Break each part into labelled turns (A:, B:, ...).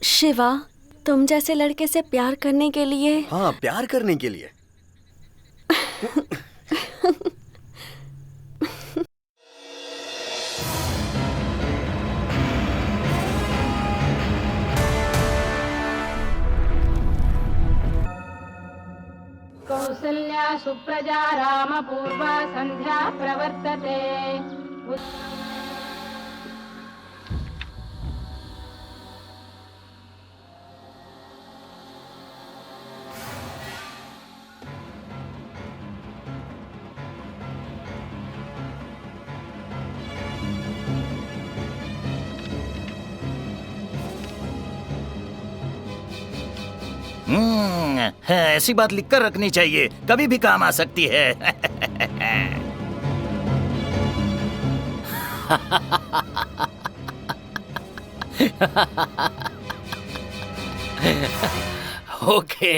A: शिवा, तुम जैसे लड़के से प्यार करने के लिए।
B: हाँ, प्यार करने के लिए।
C: कौसल्या सुप्रजा रामपूर्वा संध्या प्रवर्तते।
D: ऐसी बात लिखकर रखनी चाहिए, कभी भी काम आ सकती है। ओके।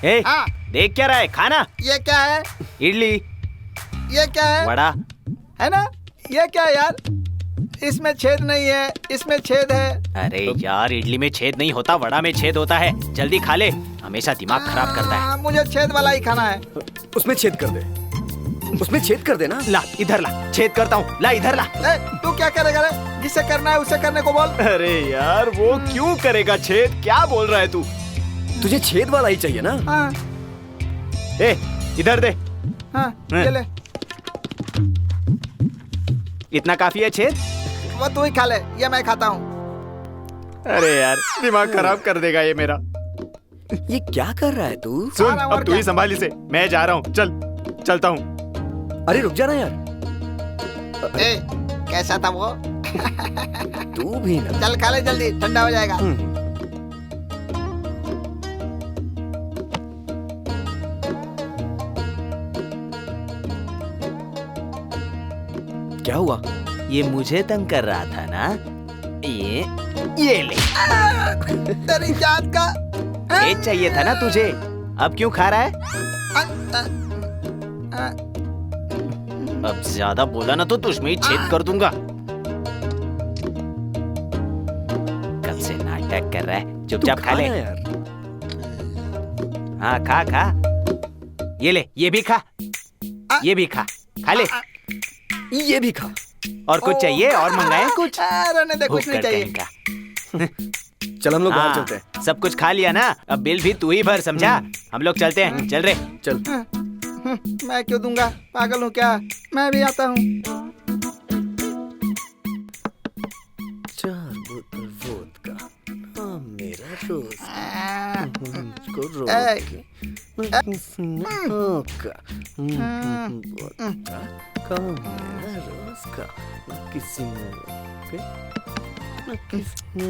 E: ए, देख क्या रहा है? खाना।
F: ये क्या है?
E: इडली।
F: ये क्या है?
E: वड़ा
F: है ना? ये क्या है यार? इसमें छेद नहीं है, इसमें छेद है।
E: अरे यार, इडली में छेद नहीं होता, वड़ा में छेद होता है। जल्दी खा ले, हमेशा दिमाग खराब करता है।
F: मुझे छेद वाला ही खाना है।
B: उसमें छेद कर दे, उसमें छेद कर देना।
E: ला इधर ला, छेद करता हूँ। ला इधर ला।
F: तू क्या करेगा रे? जिसे करना है उसे करने को बोल।
E: अरे यार, वो क्यों करेगा छेद? क्या बोल रहा है तू?
B: तुझे छेद वाला ही चाहिए ना?
F: हाँ।
E: ए, इधर दे।
F: हाँ, ये ले।
E: इतना काफी है छेद?
F: वो तू ही खा ले, ये मैं खाता हूँ।
E: अरे यार, दिमाग खराब कर देगा ये मेरा।
B: ये क्या कर रहा है तू?
E: सुन, अब तू ही संभाल इसे। मैं जा रहा हूँ, चलता हूँ।
B: अरे रुक जाना यार।
F: ए, कैसा था वो?
B: तू भी ना।
F: चल खा ले जल्दी, ठंडा हो जाएगा।
B: क्या हुआ?
E: ये मुझे तंग कर रहा था ना? ये ले।
F: तेरी जात का।
E: छेद चाहिए था ना तुझे? अब क्यों खा रहा है? अब ज्यादा बोला ना तो तुझमें ही छेद कर दूंगा। कब से नाटक कर रहा है? चुपचाप खा ले।
B: यार।
E: हाँ, खा। ये ले, ये भी खा। ये भी खा ले।
B: ये भी खा।
E: और कुछ चाहिए? और मंगाए कुछ?
F: रहने दे, कुछ नहीं चाहिए।
B: चल हम लोग बाहर
E: हाँ,
B: चलते हैं।
E: सब कुछ खा लिया ना? अब बिल भी तू ही भर, समझा? हम लोग चलते हैं। चल रे।
B: चल।
F: मैं क्यों दूंगा? पागल हूँ क्या? मैं भी आता हूँ।
B: 4 बोतल वोदका। हाँ, मेरा रोज को रोज का मेरा रोज का किसी ने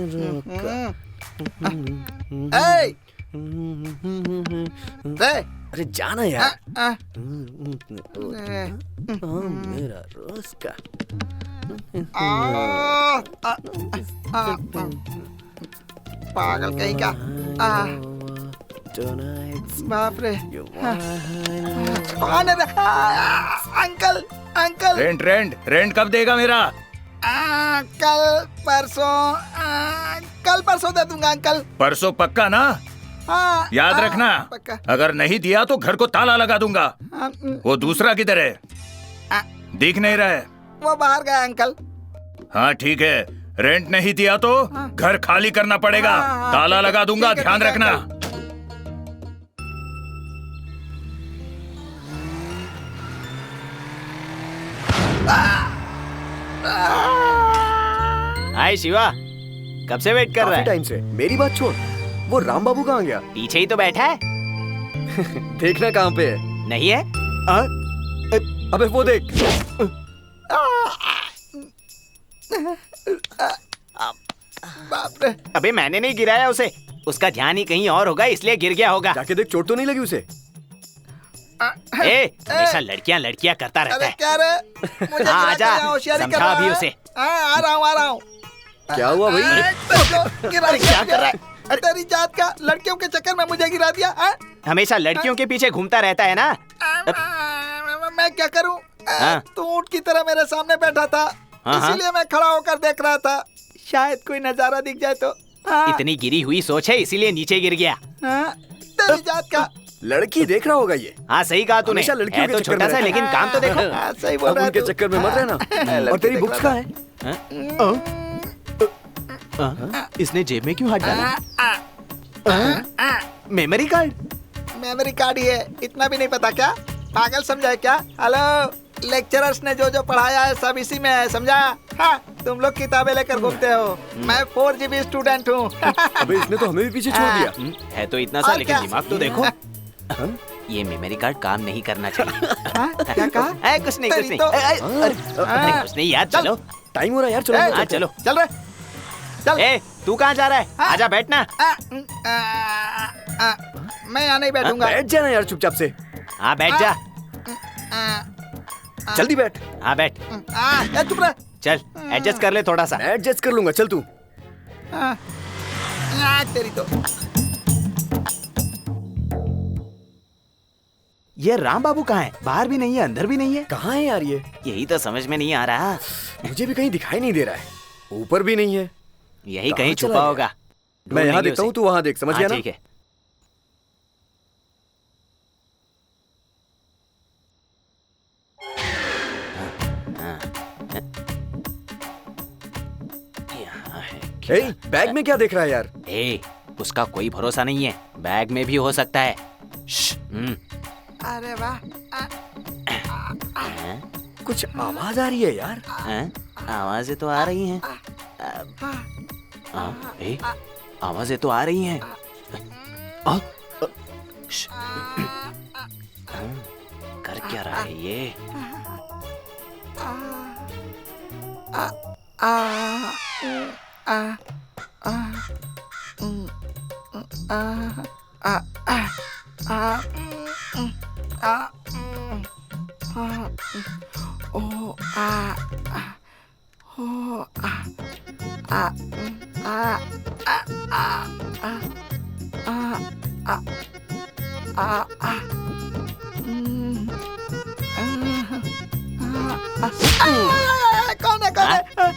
B: रोका। अरे जाना यार। मेरा रोज का।
F: पागल कहीं का। बाप रे, कौन है? अंकल।
D: रेंट कब देगा मेरा?
F: कल परसों दे दूंगा अंकल।
D: परसों पक्का ना?
F: हाँ,
D: याद रखना,
F: पक्का।
D: अगर नहीं दिया तो घर को ताला लगा दूंगा। वो दूसरा किधर है? दिख नहीं रहा है।
F: वो बाहर गया अंकल।
D: हाँ ठीक है, रेंट नहीं दिया तो घर खाली करना पड़ेगा। ताला लगा दूंगा, ध्यान रखना।
E: हाय शिवा, कब से वेट कर रहा है?
B: टाइम से। मेरी बात छोड़, वो राम बाबू कहाँ गया?
E: पीछे ही तो बैठा है।
B: देखना कहाँ पे है।
E: नहीं है?
B: अबे वो देख।
F: बाप रे।
E: अबे मैंने नहीं गिराया उसे, उसका ध्यान ही कहीं और होगा इसलिए गिर गया होगा।
B: जाके देख, चोट तो नहीं लगी उसे?
E: हमेशा लड़कियां करता रहता है।
F: क्या रे? मुझे
E: हाँ,
F: गिरा
E: आजा,
F: के होशियारी कर
E: समझा
F: रहा
E: अभी
F: है।
E: उसे।
F: आ रहा हूँ।
B: क्या हुआ भाई?
F: अरे क्या कर रहा है? तेरी जात का, लड़कियों के चक्कर में मुझे गिरा दिया।
E: हमेशा लड़कियों के पीछे घूमता रहता है ना?
F: मैं क्या करूं?
E: हाँ।
F: तू ऊँट की तरह मेरे सामने बैठा था,
E: हाँ, हाँ।
F: इसीलिए मैं खड़ा होकर देख रहा था, शायद कोई नजारा दिख जाए तो। हाँ,
E: इतनी गिरी हुई सोच है इसीलिए नीचे गिर गया।
F: हाँ, तेरी जात का।
B: लड़की देख रहा होगा ये।
E: हाँ सही कहा तूने।
B: हमेशा लड़कियों
E: है
B: के
E: तो
B: चक्कर
E: छोटा
B: में
E: सा
B: रहता
E: लेकिन
B: है।
E: काम तो देखो।
F: हाँ, सही बोल
B: अब
F: रहा है
B: उनके
F: तू।
B: चक्कर में मत रहना। और
F: लड़की
B: तेरी
F: देख
B: बुक्स
F: रहा
B: कहाँ है?
E: इसने जेब में क्यों हाथ डाला? Memory card.
F: मेमोरी कार्ड ही है, इतना भी नहीं पता क्या? पागल समझा है क्या? हेलो, लेक्चरर्स ने जो जो पढ़ाया है सब इसी में है, समझा? हाँ, तुम लोग किताबें लेकर घूमते हो, मैं 4GB स्टूडेंट हूँ।
B: अबे इसने तो हमें भी पीछे छोड़ दिया।
E: है तो इतना सा
F: और
E: लेकिन
F: क्या?
E: दिमाग तो देखो। ये मेमोरी कार्ड काम नहीं करना चाहिए।
F: हाँ, क्या कहा?
E: कुछ नहीं कुछ
F: तेरी
E: नहीं।
F: तो-
E: अरे
F: हाँ।
E: कुछ नहीं यार, चलो।
B: टाइम हो रहा है यार, चलो
F: ए,
B: अंदर
E: हाँ
B: चलते हैं।
E: चलो।
F: चल रहे, चल।
E: ए तू कहाँ जा रहा है? आजा बैठना।
F: मैं यहाँ नहीं बैठूंगा।
B: बैठ जाना यार चुपचाप से।
E: हाँ बैठ जा।
B: जल्दी बैठ।
E: हाँ बैठ।
F: चुप रह।
E: चल एडजस्ट कर ले थोड़ा सा।
B: मैं एडजस्ट कर लूंगा, चल तू।
F: तेरी तो।
E: ये राम बाबू कहाँ है? बाहर भी नहीं है, अंदर भी नहीं है।
B: कहाँ है यार ये?
E: यही तो समझ में नहीं आ रहा।
B: मुझे भी कहीं दिखाई नहीं दे रहा है, ऊपर भी नहीं है।
E: यही
B: कहाँ
E: कहीं
B: चला
E: छुपा
B: गया?
E: होगा।
B: मैं यहाँ
E: ढूंढेंगे
B: देखता हूँ,
E: उसे।
B: तू वहाँ देख, समझ
E: हाँ,
B: गया ना?
E: ठीक है। यहाँ है क्या?
B: ए, बैग में क्या देख रहा है यार?
E: ए, उसका कोई भरोसा नहीं है, बैग में भी हो सकता है। श्श,
F: अरे वाह।
B: कुछ आवाज आ रही है यार।
E: आवाजें तो आ रही हैं। ए, आवाजें तो आ रही हैं। श्श, कर क्या रहा है ये?
F: कौन है, कौन है?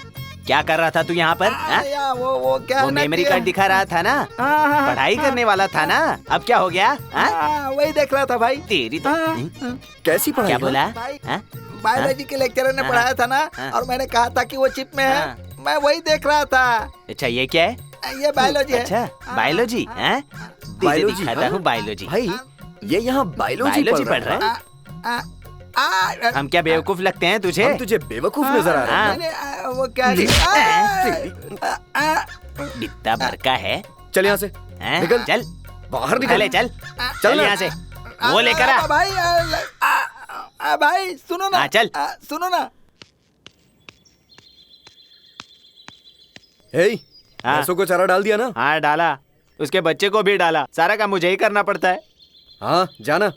E: क्या कर रहा था तू यहाँ पर? हाँ?
F: या वो क्या
E: वो
F: है ना
E: मेमोरी
F: कि-
E: कार्ड दिखा रहा था ना,
F: हाँ,
E: पढ़ाई करने वाला था ना, अब क्या हो गया? हाँ?
F: वही देख रहा था भाई।
E: तेरी तो
B: कैसी पढ़ाई?
E: क्या
B: हाँ?
E: बोला?
F: भाई,
E: हाँ?
F: बायोलॉजी के लेक्चरर ने
E: हाँ,
F: पढ़ाया था ना,
E: हाँ।
F: और मैंने कहा था कि वो चिप में है,
E: हाँ।
F: मैं वही देख रहा था।
E: अच्छा ये क्या है?
F: ये बायोलॉजी है।
E: अच्छा बायोलॉजी है? तुझे
B: बायोलॉजी,
E: दिखाता
B: हाँ?
E: हूँ बायोलॉजी।
B: भाई ये यहाँ बायोलॉजी
E: बायोलॉजी
B: पढ़
E: पढ़
B: रहा
E: रहा
B: है।
E: है?
F: आ,
E: हम क्या बेवकूफ लगते हैं तुझे?
B: हम तुझे बेवकूफ नजर आ रहे हैं।
E: हाँ।
F: मैंने वो क्या
E: बित्ता भर का है।
B: चल यहाँ से,
E: हैं?
B: निकल।
E: चल
B: बाहर निकल।
E: चल चल चल
B: ना।
E: यहाँ से, वो लेकर आ।
F: भाई भाई सुनो ना।
E: हाँ, चल।
F: सुनो ना।
B: हे,
E: हाँ।
B: भैंसों को चारा डाल दिया ना?
E: हाँ डाला, उसके बच्चे को भी डाला, सारा काम मुझे ही करना पड़ता है।
B: हाँ जाना।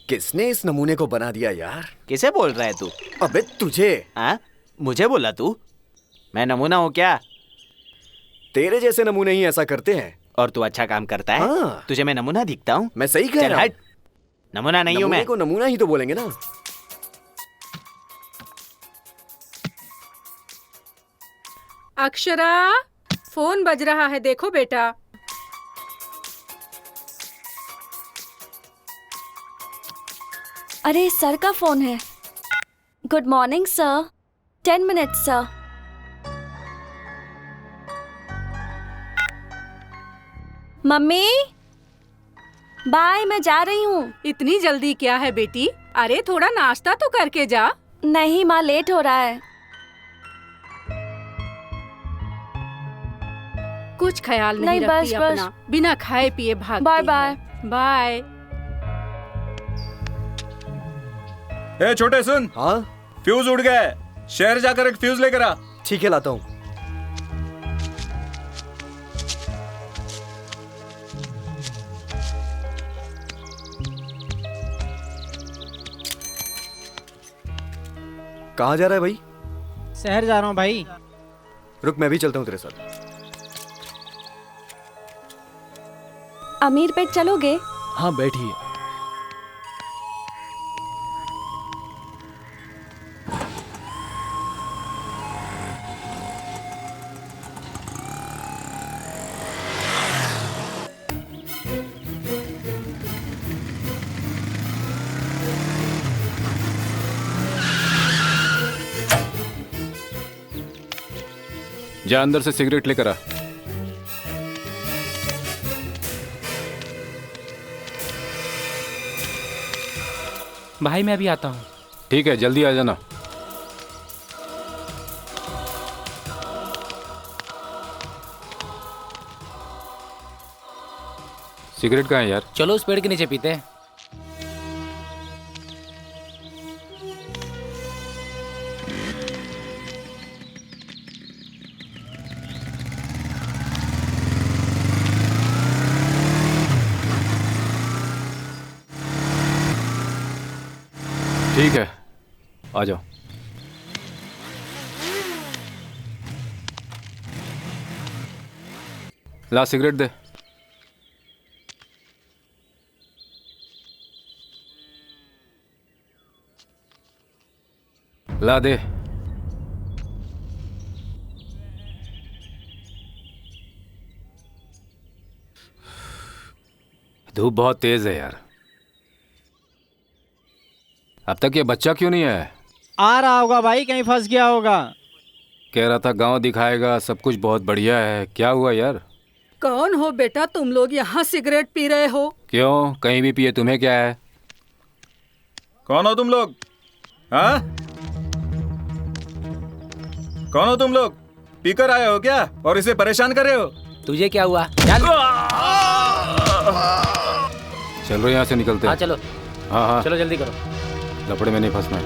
B: किसने इस नमूने को बना दिया यार?
E: किसे बोल रहा है तू?
B: अबे तुझे।
E: हाँ मुझे बोला तू? मैं नमूना हूँ क्या?
B: तेरे जैसे नमूने ही ऐसा करते हैं।
E: और तू अच्छा काम करता है?
B: हाँ।
E: तुझे मैं नमूना दिखता हूँ?
B: मैं सही कह
E: चल
B: रहा हूँ।
E: हट, नमूना नहीं हूँ
B: नमूने
E: मैं।
B: को नमूना ही तो बोलेंगे ना।
G: अक्षरा, फोन बज रहा है, देखो बेटा।
A: अरे सर का फोन है। Good morning sir, 10 minutes sir. Mummy bye, मैं जा रही हूँ।
G: इतनी जल्दी क्या है बेटी? अरे थोड़ा नाश्ता तो करके जा।
A: नहीं माँ, लेट हो रहा है।
G: कुछ ख्याल नहीं
A: नहीं,
G: रखती
A: बस,
G: अपना, बिना खाए पिए भागती
A: बाय
G: है।
A: बाय।
G: बाय।
D: ए छोटे सुन,
B: हाँ
D: फ्यूज उड़ गया है, शहर जाकर एक फ्यूज लेकर आ।
B: ठीक है, लाता हूँ। कहाँ जा रहा है भाई?
H: शहर जा रहा हूँ भाई। रुक, मैं भी चलता हूँ तेरे साथ।
A: अमीर पेट चलोगे?
H: हाँ बैठिए। जा अंदर से सिगरेट लेकर आ।
I: भाई मैं अभी आता हूँ।
H: ठीक है, जल्दी आ जाना। सिगरेट कहाँ है यार?
I: चलो उस पेड़ के नीचे पीते हैं।
H: ठीक है, आ जाओ। ला सिगरेट दे। ला दे। धूप बहुत तेज है यार। अब तक ये बच्चा क्यों नहीं आया?
J: आ रहा होगा भाई, कहीं फंस गया होगा।
H: कह रहा था गांव दिखाएगा, सब कुछ बहुत बढ़िया है। क्या हुआ यार?
G: कौन हो बेटा तुम लोग यहाँ सिगरेट पी रहे हो?
H: क्यों, कहीं भी पिए, तुम्हें क्या है?
D: कौन हो तुम लोग? हाँ, कौन हो तुम लोग? पीकर आए हो क्या और इसे परेशान कर रहे हो?
I: तुझे क्या हुआ? चल
H: चलो यहाँ से निकलते हैं।
I: हाँ चलो।
H: हाँ हाँ
I: चलो जल्दी करो।
H: लपड़े में नहीं फंसना है।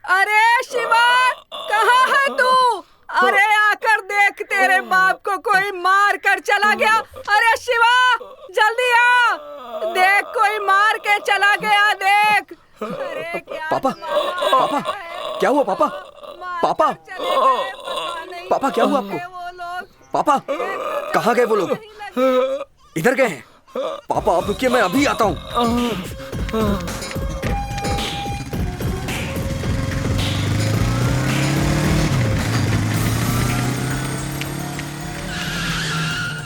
G: अरे शिवा, कहाँ है तू? अरे आकर देख, तेरे बाप को कोई मार कर चला गया। अरे शिवा जल्दी आ, देख कोई मार के चला गया, देख। अरे क्या
H: पापा, पापा, क्या हुआ पापा? पापा, पापा क्या हुआ आपको? पापा, कहाँ गए वो लोग? इधर गए हैं? पापा आप रुकिए, मैं अभी आता हूँ।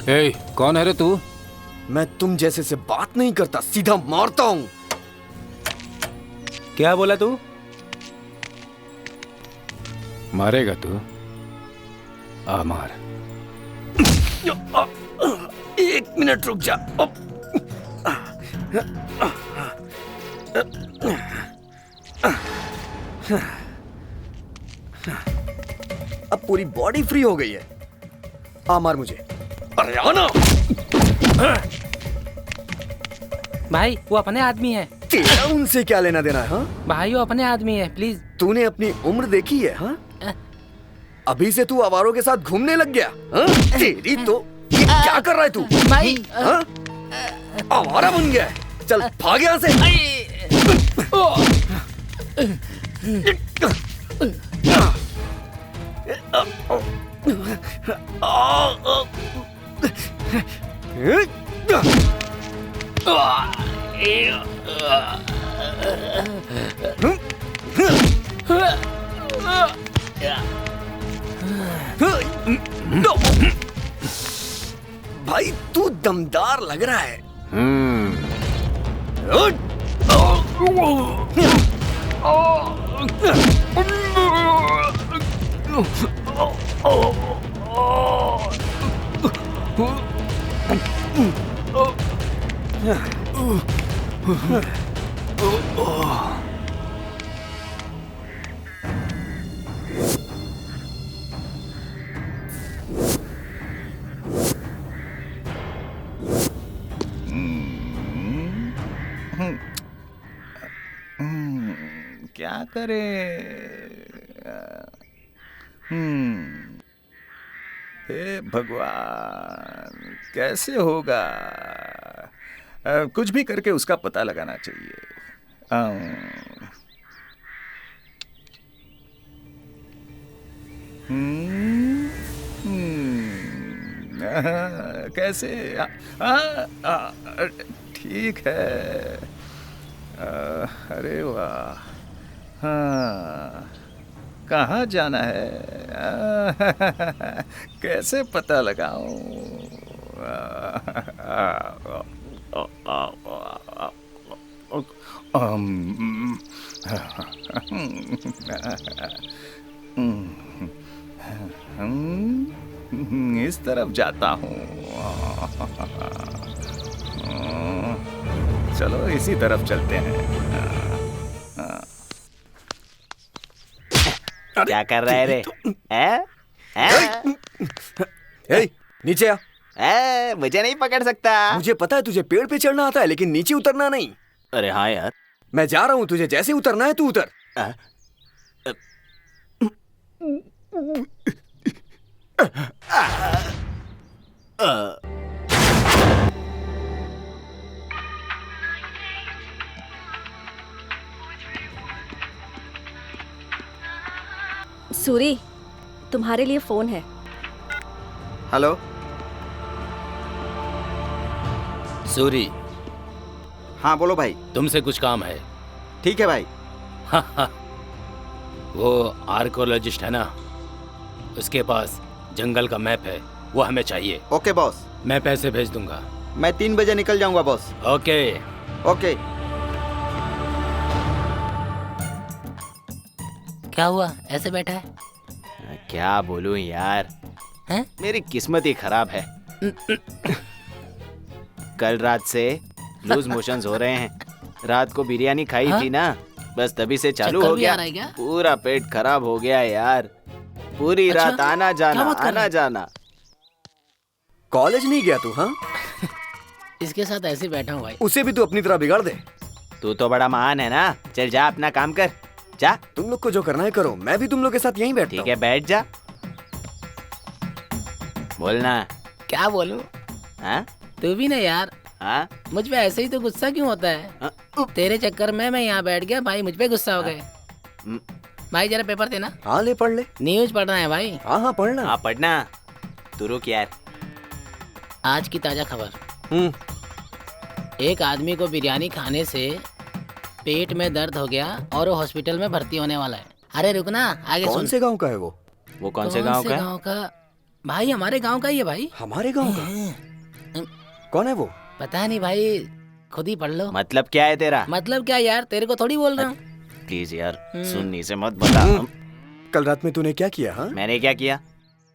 H: ए, कौन है रे तू? मैं तुम जैसे से बात नहीं करता, सीधा मारता हूँ।
I: क्या बोला तू?
H: मारेगा तू? आ मार। 1 मिनट रुक जा। अब पूरी बॉडी फ्री हो गई है। आ मार मुझे। अरे आना।
I: भाई वो अपने आदमी है।
H: तेरा उनसे क्या लेना देना है? हाँ
I: भाई वो अपने आदमी है, प्लीज।
H: तूने अपनी उम्र देखी है? हाँ अभी से तू आवारों के साथ घूमने लग गया? हाँ? तेरी तो ये क्या कर रहा है तू?
I: भाई
H: हाँ? आवारा बन गया है। चल भाग यहाँ से। भाई तू दमदार लग रहा है।
D: क्या करे? हे भगवान, कैसे होगा? कुछ भी करके उसका पता लगाना चाहिए। कैसे? ठीक है। अरे वाह, हाँ, कहाँ जाना है? कैसे पता लगाऊं? इस तरफ जाता हूँ। चलो इसी तरफ चलते हैं।
E: क्या कर रहा है रे?
H: ए, नीचे आ।
E: मुझे नहीं पकड़ सकता।
H: मुझे पता है तुझे पेड़ पे चढ़ना आता है, लेकिन नीचे उतरना नहीं।
E: अरे हाँ यार,
H: मैं जा रहा हूँ, तुझे जैसे उतरना है तू उतर।
A: सूरी, तुम्हारे लिए फोन है।
F: हेलो।
I: सूरी,
F: हाँ बोलो भाई।
I: तुमसे कुछ काम है।
F: ठीक है भाई।
I: वो आर्कोलॉजिस्ट है ना, उसके पास जंगल का मैप है, वो हमें चाहिए।
F: Okay boss.
I: मैं पैसे भेज दूंगा।
F: मैं 3 बजे निकल जाऊंगा बॉस।
I: ओके।
F: ओके।
I: क्या हुआ, ऐसे बैठा है?
E: क्या बोलूं यार,
I: हैं?
E: मेरी किस्मत ही खराब है। कल रात से लूज मोशंस हो रहे हैं। रात को बिरयानी खाई थी ना, बस तभी से चालू हो गया। पूरा पेट खराब हो गया यार। पूरी रात आना जाना।
H: कॉलेज नहीं गया तू? हाँ,
I: इसके साथ ऐसे बैठा हूँ भाई।
H: उसे भी तू अपनी तरह बिगाड़ दे।
E: तू तो बड़ा महान है ना, चल जा अपना काम कर जा।
H: तुम लोग को जो करना है करो, मैं भी तुम लोग के साथ यहीं बैठता हूँ।
E: ठीक है, बैठ जा। बोलना।
I: क्या बोलूं?
E: हाँ?
I: तू भी ना यार।
E: हाँ?
I: मुझ पे ऐसे ही तो गुस्सा क्यों होता है? तेरे चक्कर में मैं यहाँ बैठ गया भाई, मुझ पे गुस्सा हो गए। भाई जरा पेपर देना।
H: हाँ ले, पढ़ ले।
I: न्यूज पढ़ना है भाई।
H: हाँ पढ़ना।
E: हाँ पढ़ना। तू रुक यार।
I: आज की ताजा खबर। एक आदमी को बिरयानी खाने से पेट में दर्द हो गया और वो हॉस्पिटल में भर्ती होने वाला है। अरे रुकना, आगे सुन।
H: कौन से गांव का है वो?
E: वो कौन से गांव का?
I: भाई हमारे गांव का ही है भाई।
H: हमारे गांव का? कौन है वो?
I: पता नहीं भाई, खुद ही पढ़ लो।
E: मतलब क्या है तेरा?
I: मतलब क्या यार, तेरे को थोड़ी बोल रहा हूँ।
E: प्लीज यार, सुनने से मत बता।
H: कल रात में तूने क्या किया? हाँ,
E: मैंने क्या किया?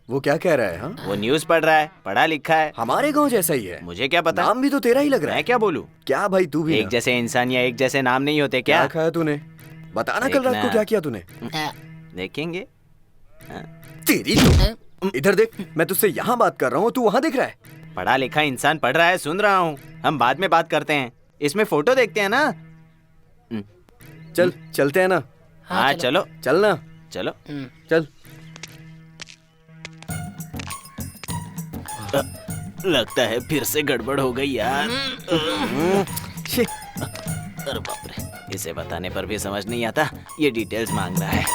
H: वो क्या कह रहा है? हाँ,
E: वो न्यूज पढ़ रहा है, पढ़ा लिखा है।
H: हमारे गांव जैसा ही है।
E: मुझे क्या पता?
H: नाम भी तो तेरा ही लग रहा है।
E: मैं क्या बोलूं?
H: क्या भाई, तू भी
E: एक जैसे इंसान या एक जैसे नाम नहीं होते क्या?
H: क्या खाया तूने? बताना कल रात को क्या किया तूने?
E: देखेंगे।
H: तेरी तो इधर देख, मैं तुझसे यहाँ बात कर रहा हूँ, तू वहाँ देख रहा है।
E: पढ़ा लिखा इंसान पढ़ रहा है, सुन रहा हूँ। हम बाद में बात करते हैं, इसमें फोटो देखते हैं ना।
H: चल चलते हैं ना।
E: हाँ चलो।
H: चलना।
E: चलो
H: चल।
E: लगता है फिर से गड़बड़ हो गई यार। अरे बाप रे, इसे बताने पर भी समझ नहीं आता, ये डिटेल्स मांग रहा है।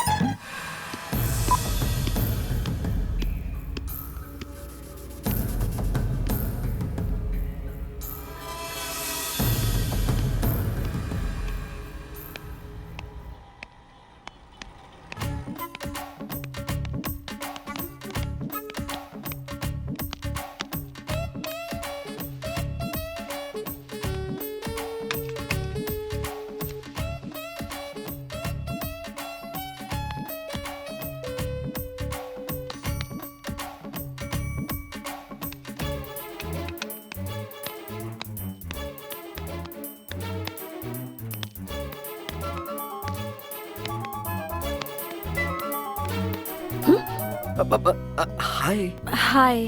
H: हाय।
A: हाय,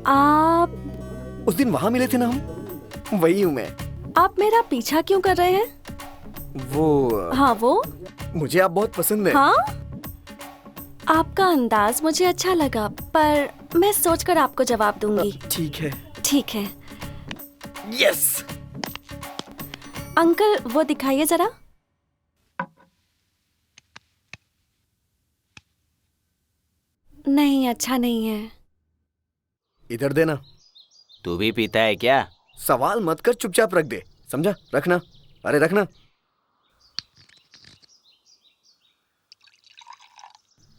A: आप
H: उस दिन वहाँ मिले थे ना हम, वही हूँ मैं।
A: आप मेरा पीछा क्यों कर रहे हैं?
H: वो
A: हाँ वो
H: मुझे आप बहुत पसंद है।
A: हाँ, आपका अंदाज मुझे अच्छा लगा, पर मैं सोचकर आपको जवाब दूंगी।
H: ठीक है।
A: ठीक है।
H: यस।
A: अंकल वो दिखाइए जरा। नहीं, अच्छा नहीं है।
H: इधर देना।
E: तू भी पीता है क्या?
H: सवाल मत कर, चुपचाप रख दे, समझा? रखना। अरे रखना।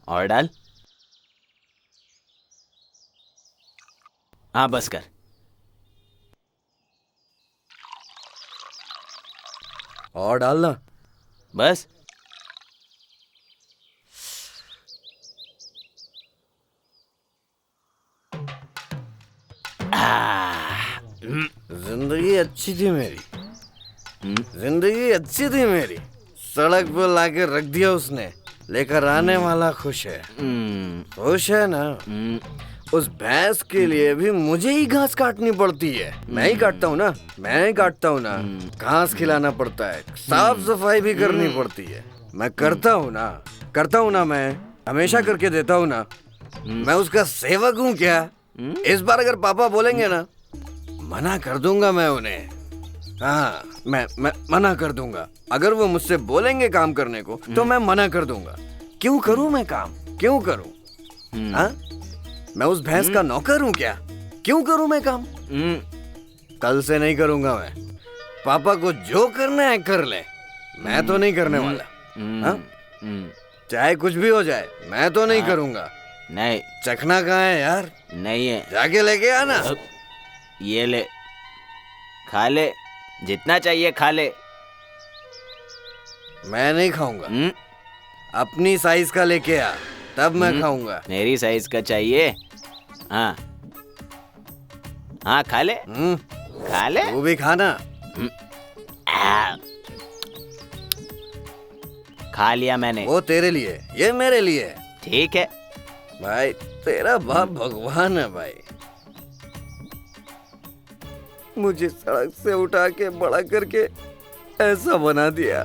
E: और डाल। हाँ बस कर।
H: और डालना।
E: बस।
B: जिंदगी अच्छी थी मेरी, जिंदगी अच्छी थी मेरी। सड़क पर लाके रख दिया उसने, लेकर आने वाला खुश है। खुश है ना? उस भैंस के लिए भी मुझे ही घास काटनी पड़ती है। मैं ही काटता हूँ ना, मैं ही काटता हूँ ना। घास खिलाना पड़ता है, साफ सफाई भी करनी पड़ती है। मैं करता हूँ ना, मैं हमेशा करके देता हूँ ना। मैं उसका सेवक हूँ क्या? इस बार अगर पापा बोलेंगे ना, मना कर दूंगा मैं उन्हें। हाँ, मैं मना कर दूंगा। अगर वो मुझसे बोलेंगे काम करने को तो मैं मना कर दूंगा। क्यों करूं मैं काम? क्यों करूं? हाँ, मैं उस भैंस का नौकर हूं क्या? क्यों करूं मैं काम? कल से नहीं करूंगा मैं। पापा को जो करना है कर ले, मैं तो नहीं करने वाला। हाँ? चाहे कुछ भी हो जाए, मैं तो नहीं करूंगा।
E: नहीं।
B: चखना कहाँ है यार?
E: नहीं है।
B: जाके लेके आना।
E: ये ले, खा ले, जितना चाहिए खा ले।
B: मैं नहीं खाऊंगा। अपनी साइज का लेके आ, तब मैं खाऊंगा।
E: मेरी साइज का चाहिए? हाँ हाँ, खा ले। खा ले।
B: वो भी खाना।
E: खा लिया मैंने।
B: वो तेरे लिए, ये मेरे लिए।
E: ठीक है
B: भाई, तेरा बाप भगवान है भाई। मुझे सड़क से उठा के बड़ा करके ऐसा बना दिया।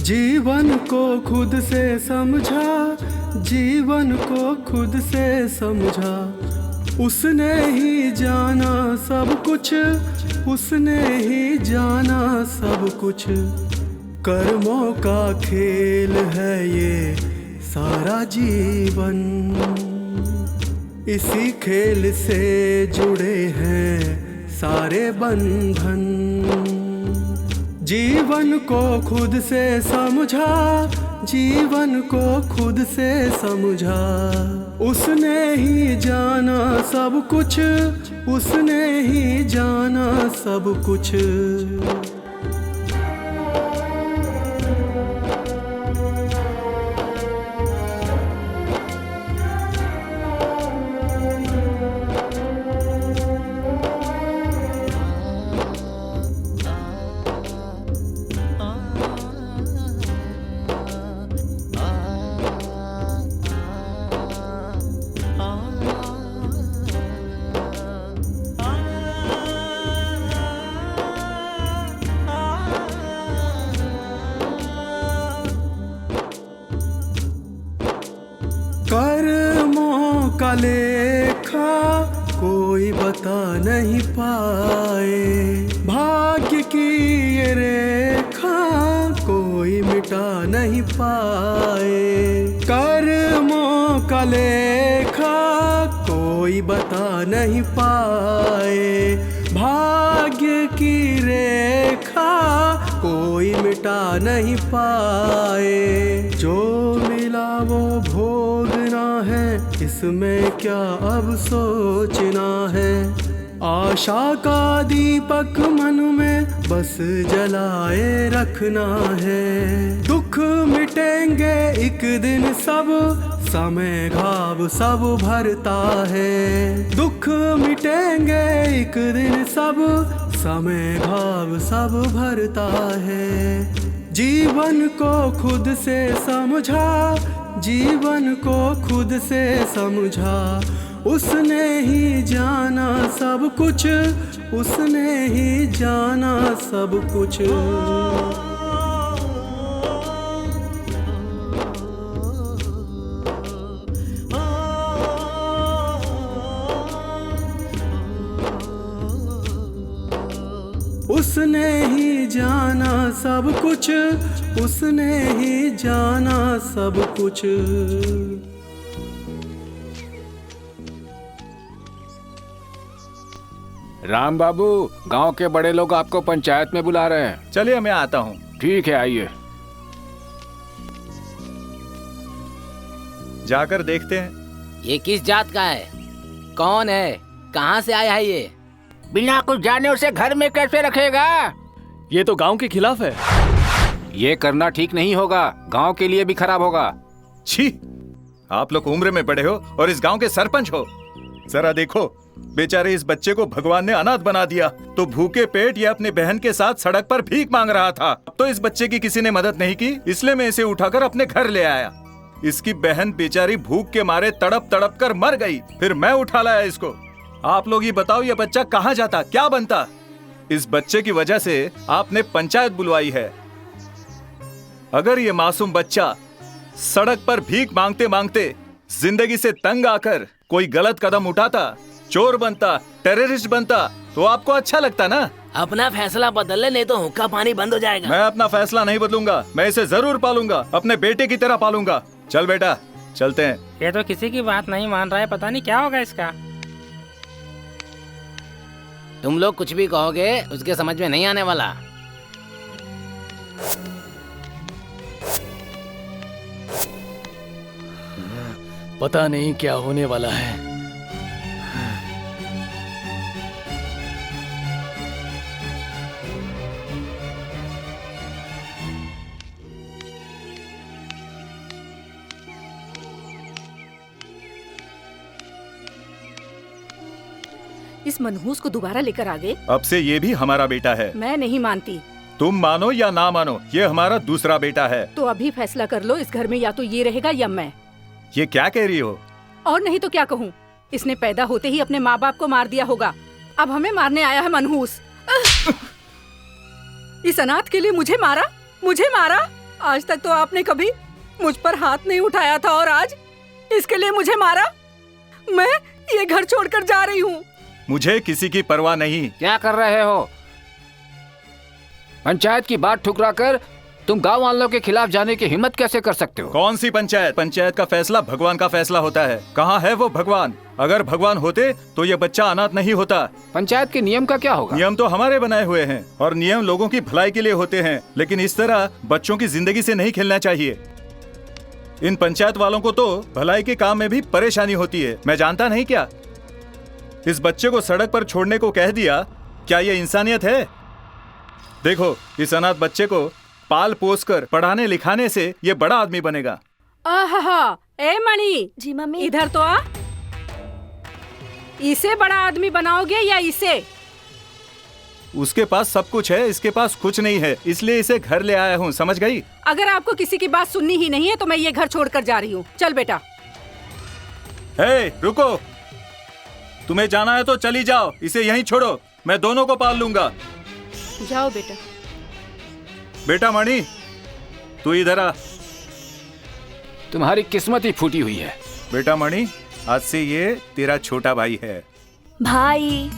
K: जीवन को खुद से समझा, जीवन को खुद से समझा। उसने ही जाना सब कुछ, उसने ही जाना सब कुछ। कर्मों का खेल है ये सारा जीवन, इसी खेल से जुड़े हैं सारे बंधन। जीवन को खुद से समझा, जीवन को खुद से समझा। उसने ही जाना सब कुछ, उसने ही जाना सब कुछ। कर्मों का लेखा कोई बता नहीं पाए, भाग्य की ये रेखा कोई मिटा नहीं पाए। कर्मों का लेखा कोई बता नहीं पाए, भाग्य की रेखा कोई मिटा नहीं पाए। जो मिला वो भोगना है, इसमें क्या अब सोचना है। आशा का दीपक मन में बस जलाए रखना है। दुख मिटेंगे एक दिन सब, समय घाव सब भरता है। दुख मिटेंगे एक दिन सब, समय घाव सब भरता है। जीवन को खुद से समझा, जीवन को खुद से समझा। उसने ही जाना सब कुछ, उसने ही जाना सब कुछ। उसने ही जाना सब कुछ, उसने ही जाना सब कुछ।
L: राम बाबू, गांव के बड़े लोग आपको पंचायत में बुला रहे हैं।
D: चलिए मैं आता हूँ।
L: ठीक है, आइए।
D: जाकर देखते हैं।
I: ये किस जात का है? कौन है? कहाँ से आया है ये?
L: बिना कुछ जाने उसे घर में कैसे रखेगा?
H: ये तो गांव के खिलाफ है।
L: ये करना ठीक नहीं होगा, गांव के लिए भी खराब होगा।
D: छी, आप लोग उम्र में बड़े हो और इस गांव के सरपंच हो। जरा देखो, बेचारे इस बच्चे को भगवान ने अनाथ बना दिया, तो भूखे पेट ये अपने बहन के साथ सड़क पर भीख मांग रहा था। अब तो इस बच्चे की किसी ने मदद नहीं की, इसलिए मैं इसे उठाकर अपने घर ले आया। इसकी बहन बेचारी भूख के मारे तड़प तड़प कर मर गई, फिर मैं उठा लाया इसको। आप लोग ये बताओ, ये बच्चा कहाँ जाता, क्या बनता? इस बच्चे की वजह से आपने पंचायत बुलवाई है। अगर ये मासूम बच्चा सड़क पर भीख मांगते मांगते जिंदगी से तंग आकर कोई गलत कदम उठाता, चोर बनता, टेररिस्ट बनता, तो आपको अच्छा लगता ना?
I: अपना फैसला बदल ले, नहीं तो हुक्का पानी बंद हो जाएगा।
D: मैं अपना फैसला नहीं बदलूंगा, मैं इसे जरूर पालूंगा, अपने बेटे की तरह पालूंगा। चल बेटा, चलते हैं।
J: ये तो किसी की बात नहीं मान रहा है, पता नहीं क्या होगा इसका।
I: तुम लोग कुछ भी कहोगे उसके समझ में नहीं आने वाला।
H: पता नहीं क्या होने वाला है।
G: इस मनहूस को दोबारा लेकर आ गए।
D: अब से ये भी हमारा बेटा है।
G: मैं नहीं मानती।
D: तुम मानो या ना मानो, ये हमारा दूसरा बेटा है।
G: तो अभी फैसला कर लो, इस घर में या तो ये रहेगा या मैं।
D: ये क्या कह रही हो?
G: और नहीं तो क्या कहूँ, इसने पैदा होते ही अपने माँ बाप को मार दिया होगा, अब हमें मारने आया है मनहूस। इस अनाथ के लिए मुझे मारा, मुझे मारा। आज तक तो आपने कभी मुझ पर हाथ नहीं उठाया था, और आज इसके लिए मुझे मारा। मैं ये घर छोड़कर जा रही हूँ।
D: मुझे किसी की परवाह नहीं।
L: क्या कर रहे हो? पंचायत की बात ठुकरा कर तुम गांव वालों के खिलाफ जाने की हिम्मत कैसे कर सकते हो?
D: कौन सी पंचायत? पंचायत का फैसला भगवान का फैसला होता है। कहाँ है वो भगवान? अगर भगवान होते तो ये बच्चा अनाथ नहीं होता।
L: पंचायत के नियम का क्या होगा?
D: नियम तो हमारे बनाए हुए हैं, और नियम लोगों की भलाई के लिए होते हैं, लेकिन इस तरह बच्चों की जिंदगी से नहीं खेलना चाहिए। इन पंचायत वालों को तो भलाई के काम में भी परेशानी होती है। मैं जानता नहीं क्या? इस बच्चे को सड़क पर छोड़ने को कह दिया, क्या ये इंसानियत है? देखो, इस अनाथ बच्चे को पाल पोस कर पढ़ाने लिखाने से ये बड़ा आदमी बनेगा।
G: आहा, ए मणि।
A: जी मम्मी।
G: इधर तो आ। इसे बड़ा आदमी बनाओगे या इसे?
D: उसके पास सब कुछ है, इसके पास कुछ नहीं है, इसलिए इसे घर ले आया हूँ, समझ गई?
G: अगर आपको किसी की बात सुननी ही नहीं है तो मैं ये घर छोड़कर जा रही हूँ। चल बेटा।
D: हे, रुको। तुम्हें जाना है तो चली जाओ, इसे यहीं छोड़ो, मैं दोनों को पाल लूंगा।
G: जाओ बेटा।
D: बेटा मणि, तू इधर आ।
L: तुम्हारी किस्मत ही फूटी हुई है।
D: बेटा मणि, आज से ये तेरा छोटा भाई है।
A: भाई।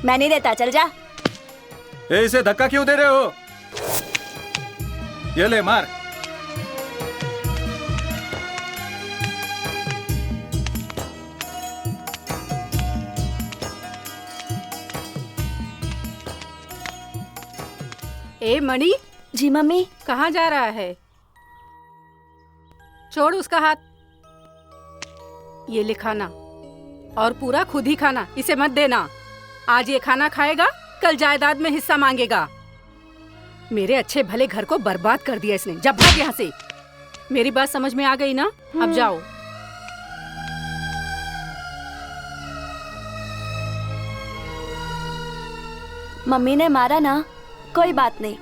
A: मैं नहीं देता, चल जा।
D: ए, इसे धक्का क्यों दे रहे हो? ये ले, मार।
G: ए मणि,
A: जी मम्मी।
G: कहाँ जा रहा है? छोड़ उसका हाथ। ये ले खाना, और पूरा खुद ही खाना, इसे मत देना। आज ये खाना खाएगा, कल जायदाद में हिस्सा मांगेगा। मेरे अच्छे भले घर को बर्बाद कर दिया इसने। जब भाग यहाँ से। मेरी बात समझ में आ गई ना? अब जाओ।
A: मम्मी ने मारा ना, कोई बात नहीं।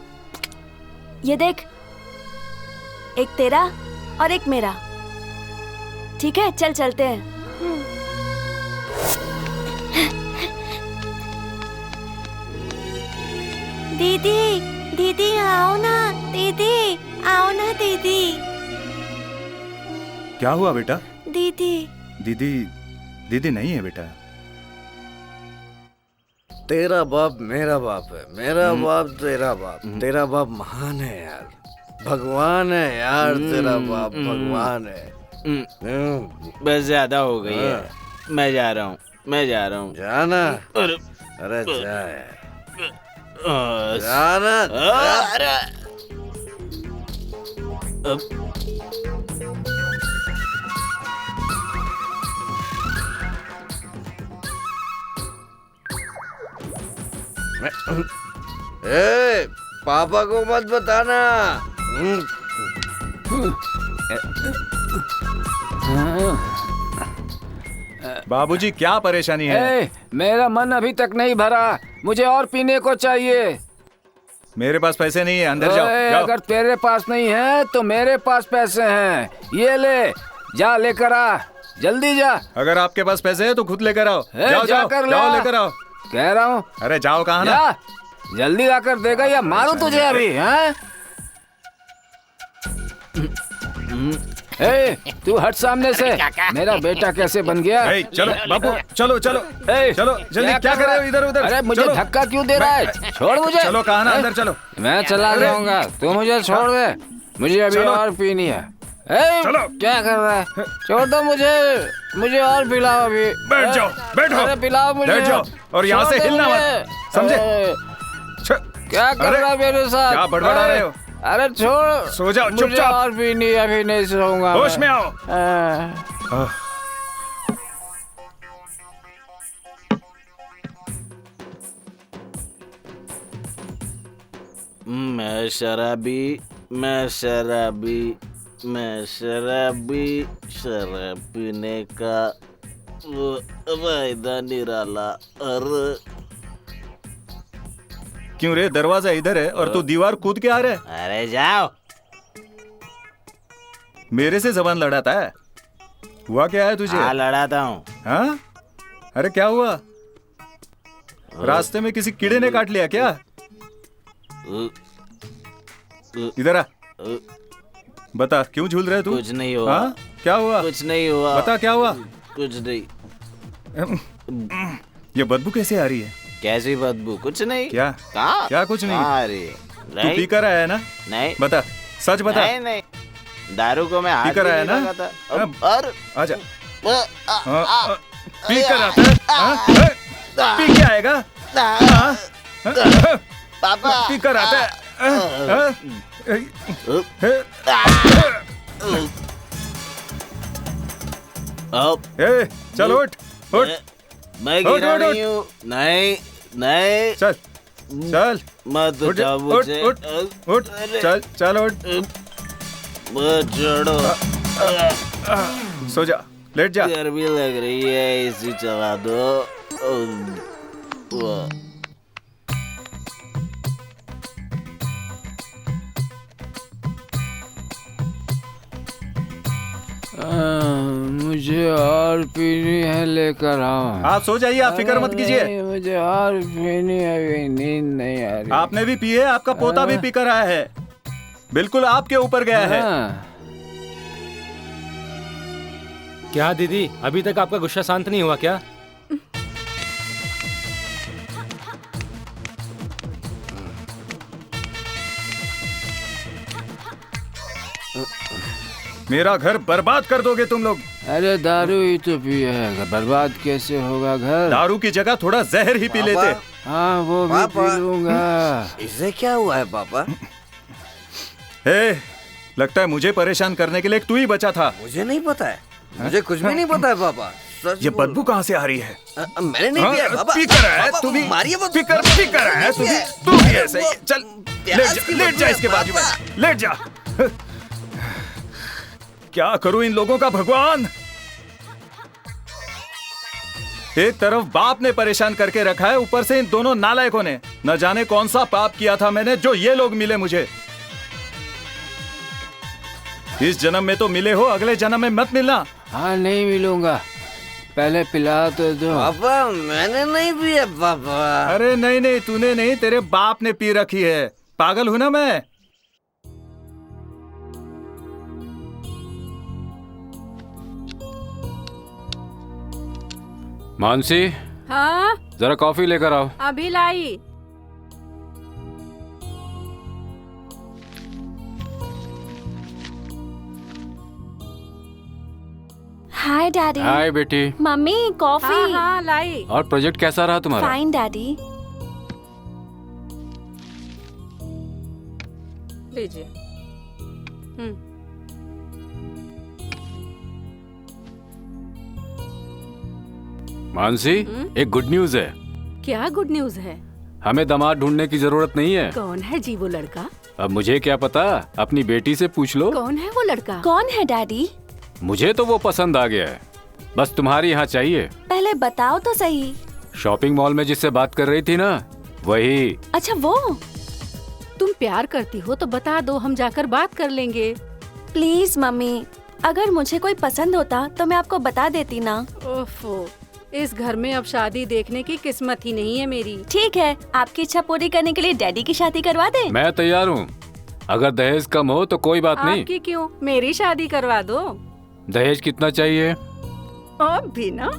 A: ये देख, एक तेरा और एक मेरा। ठीक है, चल चलते हैं। दीदी, दीदी आओ ना, दीदी आओ ना, दीदी।
D: क्या हुआ बेटा?
A: दीदी।
D: दीदी, दीदी नहीं है बेटा।
B: तेरा बाप मेरा बाप है, मेरा बाप तेरा बाप। तेरा बाप महान है यार, भगवान है यार। तेरा बाप भगवान है।
E: बस ज्यादा हो गई है। मैं जा रहा हूँ।
B: जाना? अरे जा यार, जाना। ए, पापा को मत बताना।
D: बाबूजी क्या परेशानी है?
L: मेरा मन अभी तक नहीं भरा, मुझे और पीने को चाहिए।
D: मेरे पास पैसे नहीं है, अंदर जाओ।
L: अगर तेरे पास नहीं है तो मेरे पास पैसे हैं, ये ले, जा लेकर आ, जल्दी जा।
D: अगर आपके पास पैसे है तो खुद लेकर आओ। जाओ
L: जाकर
D: जाओ लेकर आओ,
L: कह रहा हूँ।
D: अरे जाओ, कहाँ ना?
L: जल्दी लाकर देगा या मारूं तुझे अभी? हैं? तू हट सामने से। मेरा बेटा कैसे बन गया?
D: चलो बाबू, चलो चलो चलो जल्दी। क्या कर रहे हो इधर उधर?
L: अरे मुझे धक्का क्यों दे रहा है? छोड़ मुझे।
D: चलो, कहाँ ना, अंदर चलो।
L: मैं चला जाऊंगा, तू मुझे छोड़ दे, मुझे अभी और पीनी है।
D: चलो।
L: क्या कर रहा है? छोड़ दो मुझे और पिलाओ अभी।
D: बैठ जाओ, बैठो।
L: अरे पिलाओ मुझे।
D: बैठ जाओ और यहाँ से हिलना मत, समझे?
L: क्या कर रहा है मेरे साथ?
D: क्या बड़बड़ा रहे हो?
L: अरे छोड़,
D: सो जाओ
L: मुझे
D: चुपचाप।
L: और पीनी, अभी नहीं सोऊंगा।
D: होश में आओ।
E: मैं शराबी, मैं शराबी, मैं शराबी। शराब पीने का वायदा निराला। अरे
D: क्यों रे, दरवाजा इधर है और तू दीवार कूद के आ रहा है?
E: अरे जाओ।
D: मेरे से जबान लड़ाता है? हुआ क्या है तुझे?
E: हाँ, लड़ाता हूँ।
D: हाँ? अरे क्या हुआ? रास्ते में किसी कीड़े ने काट लिया क्या? इधर आ, बता क्यों झूल रहे तू?
E: कुछ नहीं हुआ।
D: हाँ? क्या हुआ?
E: कुछ नहीं हुआ।
D: बता क्या हुआ?
E: कुछ नहीं।
D: ये बदबू कैसे आ रही है?
E: कैसी बदबू? कुछ नहीं।
D: क्या?
E: कहाँ?
D: क्या कुछ नहीं?
E: अरे
D: तू पी कर आया है ना?
E: नहीं।
D: बता, सच बता।
E: नहीं नहीं, दारू को मैं हाथ
D: पी कर आया ना?
E: और
D: आजा। पी कर आता है? पी के आएगा?
E: पापा
D: पी कर आता है? चल उठ उठ।
E: मैं गिरा नहीं हूँ। नहीं नहीं,
D: चल चल,
E: मत
D: उठ
E: उठाओ
D: उठ
E: मुझे।
D: उठ, चल चल उठ।
E: मत छोड़ो।
D: सो जा, लेट जा।
E: गर्मी लग रही है, एसी चला दो।
L: मुझे और पीनी है, लेकर आओ।
D: आप सो जाइए, आप फिक्र मत कीजिए।
L: मुझे और पीनी है, अभी नींद नहीं आ रही।
D: आपने भी पी है, आपका पोता भी पी कर आया है, बिल्कुल आपके ऊपर गया है।
J: क्या दीदी, अभी तक आपका गुस्सा शांत नहीं हुआ क्या?
D: मेरा घर बर्बाद कर दोगे तुम लोग।
L: अरे दारू ही तो पिया है, बर्बाद कैसे होगा घर?
D: दारू की जगह थोड़ा जहर ही पी लेते।
L: हाँ वो भी पी लूंगा।
B: इसे क्या हुआ है पापा?
D: लगता है मुझे परेशान करने के लिए तू ही बचा था।
B: मुझे नहीं पता है, मुझे कुछ भी नहीं पता है पापा।
D: ये बदबू कहाँ से आ रही है?
B: मैंने नहीं पिया पापा।
D: पी कर है तू भी,
B: मारिए वो।
D: पी कर है तू भी ऐसे ही। चल लेट जा इसके बाजू में, लेट जा। क्या करूं इन लोगों का भगवान। एक तरफ बाप ने परेशान करके रखा है, ऊपर से इन दोनों नालायकों ने। न जाने कौन सा पाप किया था मैंने जो ये लोग मिले मुझे। इस जन्म में तो मिले हो, अगले जन्म में मत मिलना।
L: हाँ नहीं मिलूंगा, पहले पिला तो दो।
B: पापा मैंने नहीं पिया पापा।
D: अरे नहीं तूने नहीं, तेरे बाप ने पी रखी है। पागल हूं ना मैं?
J: मानसी,
G: हाँ
J: जरा कॉफी लेकर आओ।
G: अभी लाई।
A: हाय डैडी।
J: हाय बेटी।
A: Mummy coffee.
G: हाँ हाँ लाई।
J: और प्रोजेक्ट कैसा रहा तुम्हारा?
A: Fine daddy.
G: लीजिए।
J: मानसी, एक गुड न्यूज है।
G: क्या गुड न्यूज है?
J: हमें दामाद ढूंढने की जरूरत नहीं है।
G: कौन है जी वो लड़का?
J: अब मुझे क्या पता, अपनी बेटी से पूछ लो।
G: कौन है वो लड़का?
A: कौन है डैडी?
J: मुझे तो वो पसंद आ गया है, बस तुम्हारी यहाँ चाहिए।
A: पहले बताओ तो सही।
J: शॉपिंग मॉल में जिससे बात कर रही थी ना, वही।
A: अच्छा वो?
G: तुम प्यार करती हो तो बता दो, हम जाकर बात कर लेंगे।
A: प्लीज मम्मी, अगर मुझे कोई पसंद होता तो मैं आपको बता देती ना।
G: ओफो, इस घर में अब शादी देखने की किस्मत ही नहीं है मेरी।
A: ठीक है, आपकी इच्छा पूरी करने के लिए डैडी की शादी करवा दे।
J: मैं तैयार हूँ, अगर दहेज कम हो तो कोई बात नहीं।
G: आपकी क्यों, मेरी शादी करवा दो।
J: दहेज कितना चाहिए?
G: अब भी ना।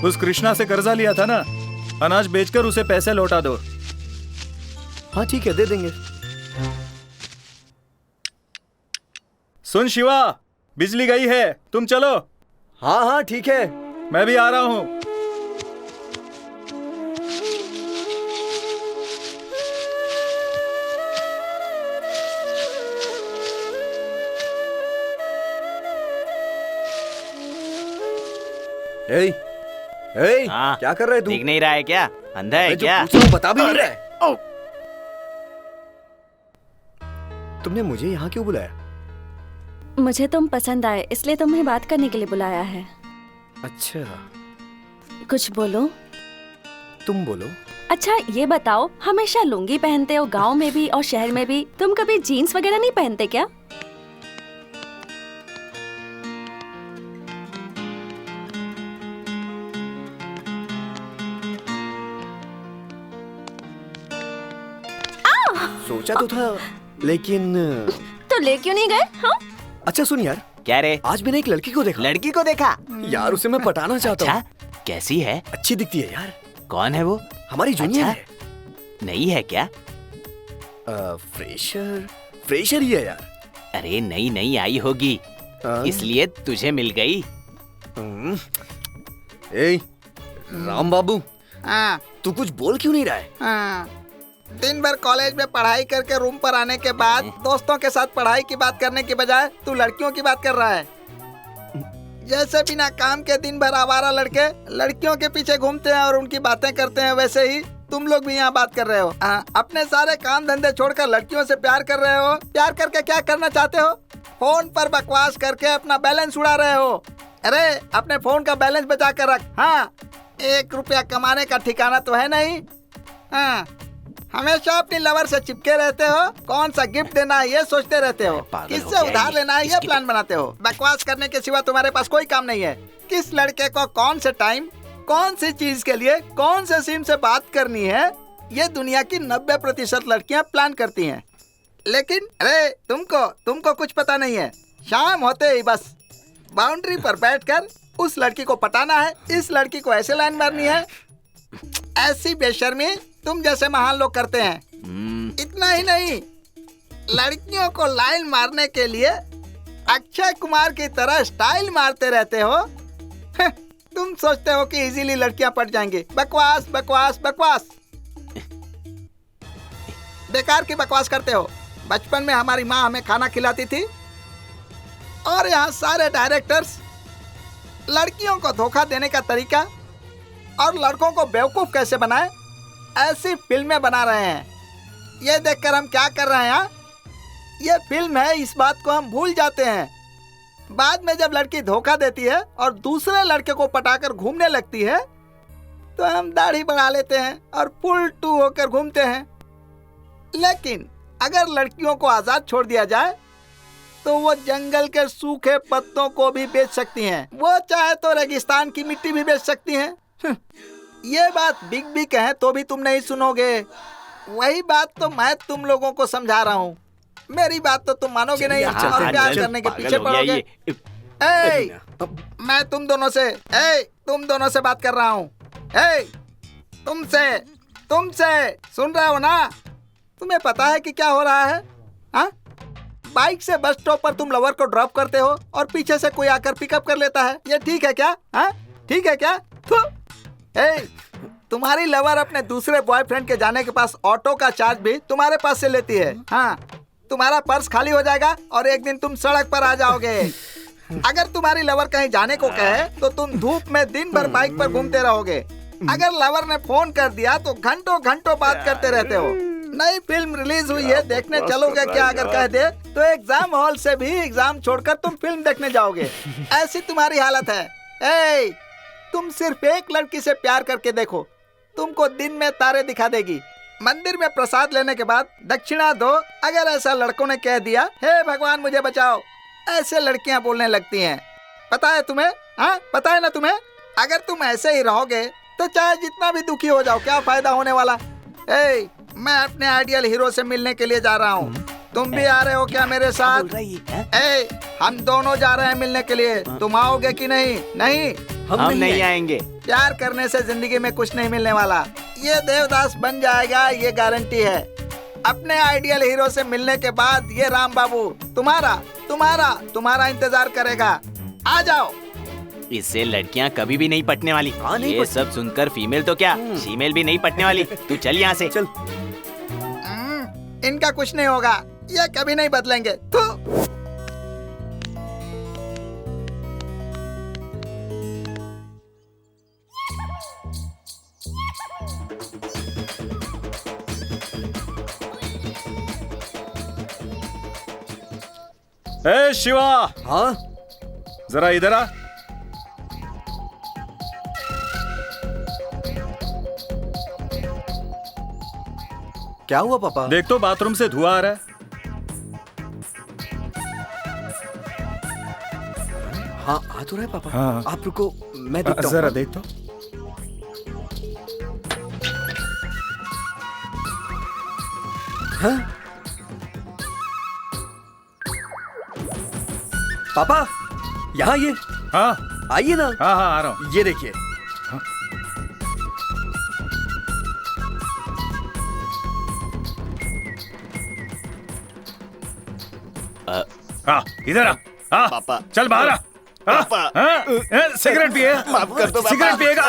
D: उस कृष्णा से कर्जा लिया था ना, अनाज बेचकर उसे पैसे लौटा दो।
H: हाँ ठीक है, दे देंगे।
D: सुन शिवा, बिजली गई है, तुम चलो।
H: हाँ हाँ ठीक है,
D: मैं भी आ रहा हूँ।
H: क्या कर रहे तू?
E: दिख नहीं रहा है क्या? अंधा है क्या?
H: बता भी नहीं रहा है। तुमने मुझे यहाँ क्यों बुलाया?
A: मुझे तुम पसंद आए, इसलिए तुम्हें बात करने के लिए बुलाया है।
H: अच्छा,
A: कुछ बोलो।
H: तुम बोलो।
A: अच्छा ये बताओ, हमेशा लुंगी पहनते हो गांव में भी और शहर में भी, तुम कभी जीन्स वगैरह नहीं पहनते क्या?
H: सोचा तो था, लेकिन
A: तो ले क्यों नहीं गए? हाँ?
H: अच्छा सुन यार।
E: क्या रे?
H: आज मैंने एक लड़की को देखा।
E: लड़की को देखा?
H: यार उसे मैं पटाना चाहता हूँ।
E: अच्छा, कैसी है?
H: अच्छी दिखती है यार।
E: कौन है वो?
H: हमारी जूनियर है।
E: नई है क्या?
H: फ्रेशर ही है यार।
E: अरे नई आई होगी, इसलिए तुझे मिल गई।
H: राम बाबू, तू कुछ बोल क्यों नहीं रहा है?
F: दिन भर कॉलेज में पढ़ाई करके रूम पर आने के बाद दोस्तों के साथ पढ़ाई की बात करने की बजाय तू लड़कियों की बात कर रहा है। जैसे बिना काम के दिन भर आवारा लड़के लड़कियों के पीछे घूमते हैं और उनकी बातें करते हैं, वैसे ही तुम लोग भी यहाँ बात कर रहे हो। अपने सारे काम धंधे छोड़कर लड़कियों से प्यार कर रहे हो। प्यार करके क्या करना चाहते हो? फोन पर बकवास करके अपना बैलेंस उड़ा रहे हो। अरे अपने फोन का बैलेंस बचा कर रख। हाँ, 1 रुपया कमाने का ठिकाना तो है नहीं। हाँ, हमेशा अपनी लवर से चिपके रहते हो। कौन सा गिफ्ट देना है ये सोचते रहते हो, किससे उधार लेना है ये प्लान बनाते हो। बकवास करने के सिवा तुम्हारे पास कोई काम नहीं है। किस लड़के को कौन से टाइम, कौन सी चीज के लिए, कौन से सीन से बात करनी है, ये दुनिया की 90% लड़कियां प्लान करती हैं। लेकिन अरे तुमको कुछ पता नहीं है। शाम होते ही बस बाउंड्री पर बैठकर उस लड़की को पटाना है, इस लड़की को ऐसे लाइन मारनी है। ऐसी बेशर्मी तुम जैसे महान लोग करते हैं। इतना ही नहीं, लड़कियों को लाइन मारने के लिए अक्षय कुमार की तरह स्टाइल मारते रहते हो। तुम सोचते हो कि इजीली लड़कियां पट जाएंगी। बकवास बकवास बकवास, बेकार की बकवास करते हो। बचपन में हमारी माँ हमें खाना खिलाती थी और यहाँ सारे डायरेक्टर्स लड़कियों को धोखा देने का तरीका और लड़कों को बेवकूफ कैसे बनाए, ऐसी फिल्में बना रहे हैं। ये देखकर हम क्या कर रहे हैं? ये फिल्म है, इस बात को हम भूल जाते हैं। बाद में जब लड़की धोखा देती है और दूसरे लड़के को पटाकर घूमने लगती है तो हम दाढ़ी बढ़ा लेते हैं और फुल टू होकर घूमते हैं। लेकिन अगर लड़कियों को आजाद छोड़ दिया जाए तो वो जंगल के सूखे पत्तों को भी बेच सकती हैं। वो चाहे तो रेगिस्तान की मिट्टी भी बेच सकती हैं। ये बात बिग बी कहे तो भी तुम नहीं सुनोगे। वही बात तो मैं तुम लोगों को समझा रहा हूँ। मेरी बात तो तुम मानोगे नहीं और प्यार करने के पीछे पड़ोगे। मैं तुम दोनों से बात कर रहा हूँ। तुमसे सुन रहे हो ना? तुम्हें पता है कि क्या हो रहा है? हाँ, बाइक से बस स्टॉप पर तुम लवर को ड्रॉप करते हो और पीछे से कोई आकर पिकअप कर लेता है। ये ठीक है क्या? हाँ, ठीक है क्या? तुम्हारी लवर अपने दूसरे बॉयफ्रेंड के जाने के पास ऑटो का चार्ज भी तुम्हारे पास से लेती है। हाँ, तुम्हारा पर्स खाली हो जाएगा और एक दिन तुम सड़क पर आ जाओगे। अगर तुम्हारी लवर कहीं जाने को कहे तो तुम धूप में दिन भर बाइक पर घूमते रहोगे। अगर लवर ने फोन कर दिया तो घंटों घंटों बात करते रहते हो। नई फिल्म रिलीज हुई है, देखने चलोगे क्या? अगर कह दे तो एग्जाम हॉल से भी एग्जाम छोड़कर तुम फिल्म देखने जाओगे। ऐसी तुम्हारी हालत है। तुम सिर्फ एक लड़की से प्यार करके देखो, तुमको दिन में तारे दिखा देगी। मंदिर में प्रसाद लेने के बाद दक्षिणा दो। अगर ऐसा लड़कों ने कह दिया, हे भगवान मुझे बचाओ, ऐसे लड़कियां बोलने लगती हैं। पता है तुम्हें? हाँ, पता है ना तुम्हें? अगर तुम ऐसे ही रहोगे तो चाहे जितना भी दुखी हो जाओ, क्या फायदा होने वाला? मैं अपने आइडियल हीरो से मिलने के लिए जा रहा हूँ। तुम भी आ रहे हो क्या मेरे साथ? हम दोनों जा रहे हैं मिलने के लिए। तुम आओगे कि नहीं? नहीं,
E: हम नहीं आएंगे।
F: प्यार करने से जिंदगी में कुछ नहीं मिलने वाला। ये देवदास बन जाएगा, ये गारंटी है। अपने आइडियल हीरो से मिलने के बाद ये राम बाबू तुम्हारा इंतजार करेगा। आ जाओ।
E: इससे लड़कियां कभी भी नहीं पटने वाली। ये सब सुनकर फीमेल तो क्या, फीमेल भी नहीं पटने वाली। तू चल यहाँ से। चल।
F: इनका कुछ नहीं होगा, ये कभी नहीं बदलेंगे।
D: ए शिवा।
H: हाँ,
D: जरा इधर आ।
H: क्या हुआ पापा?
D: देख तो बाथरूम से धुआं आ रहा है।
H: हाँ, आ तो रहा है पापा।
D: हाँ।
H: आप रुको, मैं देखता हूँ।
D: जरा देख तो।
H: हाँ? पापा, यहाँ ये।
D: हाँ,
H: आइए ना।
D: हाँ हाँ, आ रहा हूँ।
H: ये देखिए।
D: हाँ, इधर आ। हाँ,
E: पापा,
D: चल बाहर आ।
E: पापा,
D: सिगरेट पिए?
E: माफ कर दो पापा।
D: सिगरेट पिएगा?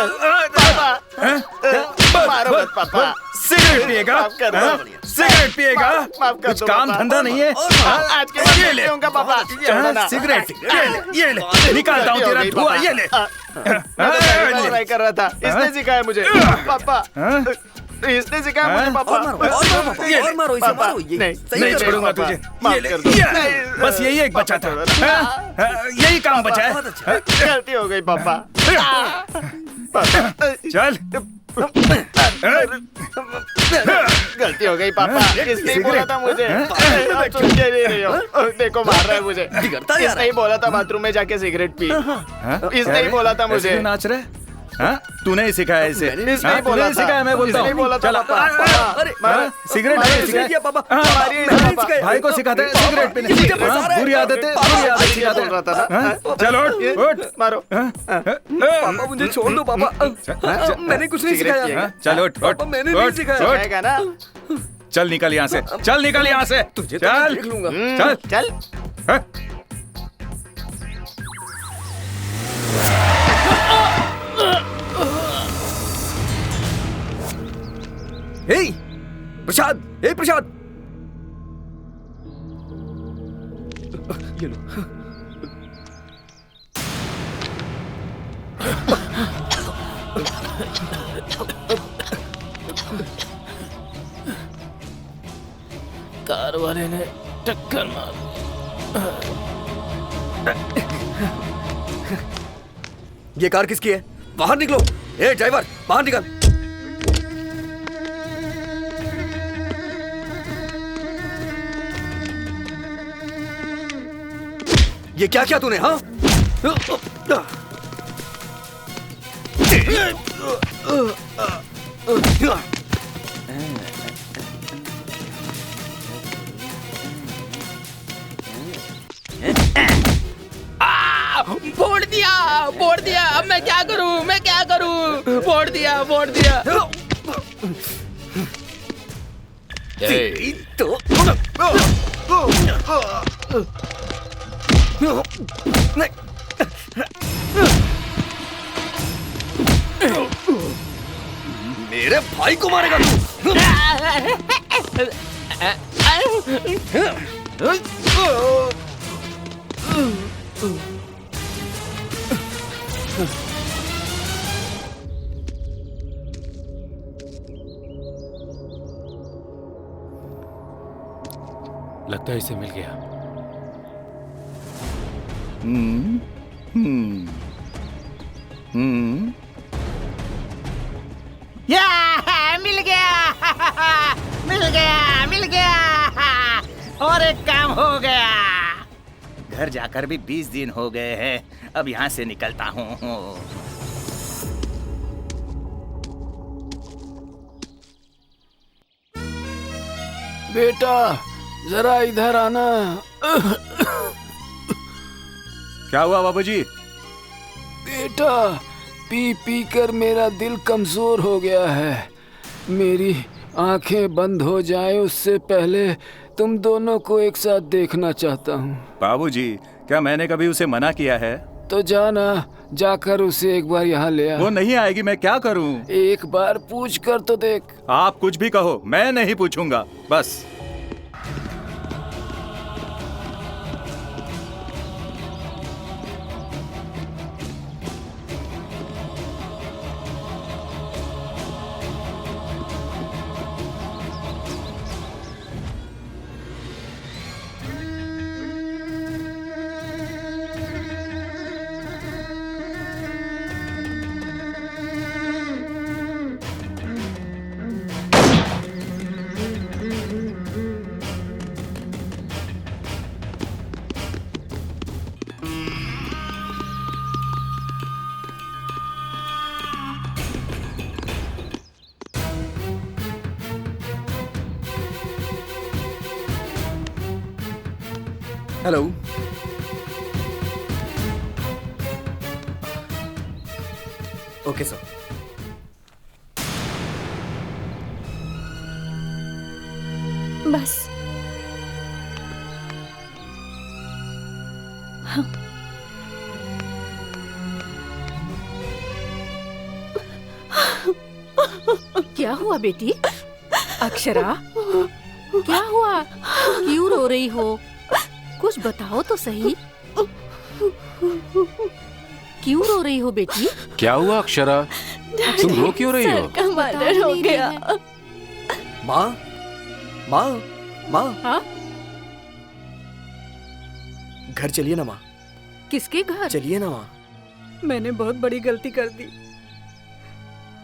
E: मारो मत पापा।
D: सिगरेट पिएगा?
E: माफ कर दो।
D: सिगरेट पिएगा?
E: माफ कर
D: कुछ
E: दो
D: काम
E: पापा।
D: धंधा नहीं है?
E: आज के बाद
D: ये ले।
E: पीऊंगा पापा।
D: सिगरेट ये ले निकालता हूँ तेरा धुआं। ये ले।
E: ट्राई कर रहा था, इसने सिखाया मुझे पापा। इसने सिखाया मुझे पापा।
H: और मारो इसे, मारो। ये
D: नहीं छोड़ूंगा तुझे।
E: माफ कर दो।
D: बस यही एक बचा था। यही काम बचा है।
E: गलती हो गई पापा।
D: चल।
E: गलती हो गई पापा, किसने बोला था मुझे? आप सुन के नहीं रही हो, देखो मार रहा है मुझे। इसने ही बोला था बाथरूम में जाके सिगरेट पी, इसने ही बोला था मुझे।
D: नाच रहे? हाँ? तूने ही सिखाया इसे?
E: इसने ही बोला था,
D: सिखाया, मैं बोलता हूँ।
E: चला
D: सिगरेट भाई को सिखाते हैं सिगरेट पीने। बुरी आदत है, बुरी आदत सिखाते हैं। चलो उठ,
E: मारो।
H: पापा मुझे छोड़ दो पापा, मैंने कुछ नहीं सिखाया।
D: चलो उठ,
H: मैंने नहीं सिखाया
E: ना।
D: चल निकल यहाँ से, चल निकल यहाँ से,
H: तुझे
D: चल
H: देख लूंगा।
D: चल
E: चल।
H: हे प्रसाद, हे प्रसाद, ये लो।
I: कार वाले ने टक्कर मार।
H: ये कार किसकी है? बाहर निकलो। ए ड्राइवर, बाहर निकल। ये क्या किया तूने? हाँ,
I: फोड़ दिया, अब मैं क्या करूं, मैं क्या करूं? फोड़ दिया।
H: तो मेरे भाई को मारेगा तू?
J: लगता है इसे मिल गया।
I: मिल गया और एक काम हो गया।
D: घर जाकर भी 20 दिन हो गए हैं, अब यहाँ से निकलता हूँ।
L: बेटा जरा इधर आना।
D: क्या हुआ बाबूजी?
L: बेटा पी पी कर मेरा दिल कमजोर हो गया है। मेरी आंखें बंद हो जाएं उससे पहले तुम दोनों को एक साथ देखना चाहता हूँ।
D: बाबूजी, क्या मैंने कभी उसे मना किया है?
L: तो जाना, जाकर उसे एक बार यहाँ ले आ।
D: वो नहीं आएगी, मैं क्या करूँ?
L: एक बार पूछ कर तो देख।
D: आप कुछ भी कहो, मैं नहीं पूछूंगा, बस।
H: हेलो। Okay sir.
A: बस
G: क्या हुआ बेटी? अक्षरा, क्या हुआ? क्यों रो रही हो? कुछ बताओ तो सही। क्यों रो रही हो बेटी?
J: क्या हुआ अक्षरा, तुम रो क्यों रही हो?
A: सर का मर्डर हो गया।
H: माँ, माँ, माँ।
G: हाँ?
H: घर चलिए ना माँ।
G: किसके घर?
H: चलिए ना माँ।
G: मैंने बहुत बड़ी गलती कर दी।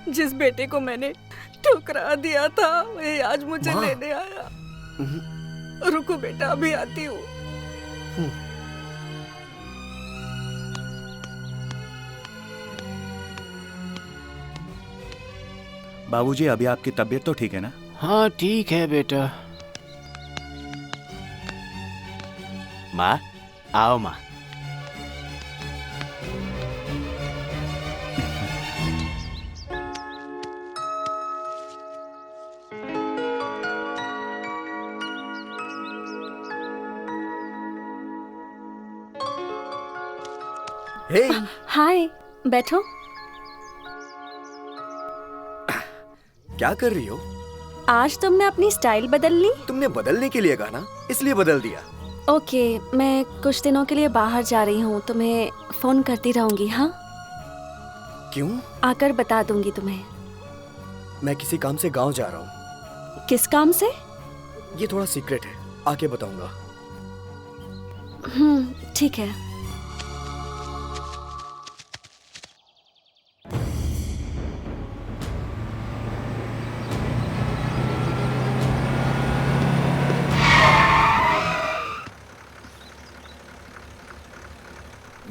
G: जिस बेटे को मैंने ठुकरा दिया था, वही आज मुझे लेने आया। रुको बेटा, अभी आती हूँ।
D: बाबूजी, अभी आपकी तबीयत तो ठीक है ना?
E: हाँ ठीक है बेटा। माँ, आओ माँ।
H: हे,
A: हाय, बैठो।
H: क्या कर रही हो?
A: आज तुमने अपनी स्टाइल बदल ली।
H: तुमने बदलने के लिए कहा ना, इसलिए बदल दिया।
A: ओके, मैं कुछ दिनों के लिए बाहर जा रही हूँ, तुम्हें फोन करती रहूंगी। हाँ,
H: क्यों?
A: आकर बता दूंगी तुम्हें।
H: मैं किसी काम से गांव जा रहा हूँ।
A: किस काम से?
H: ये थोड़ा सीक्रेट है, आके बताऊंगा।
A: ठीक है।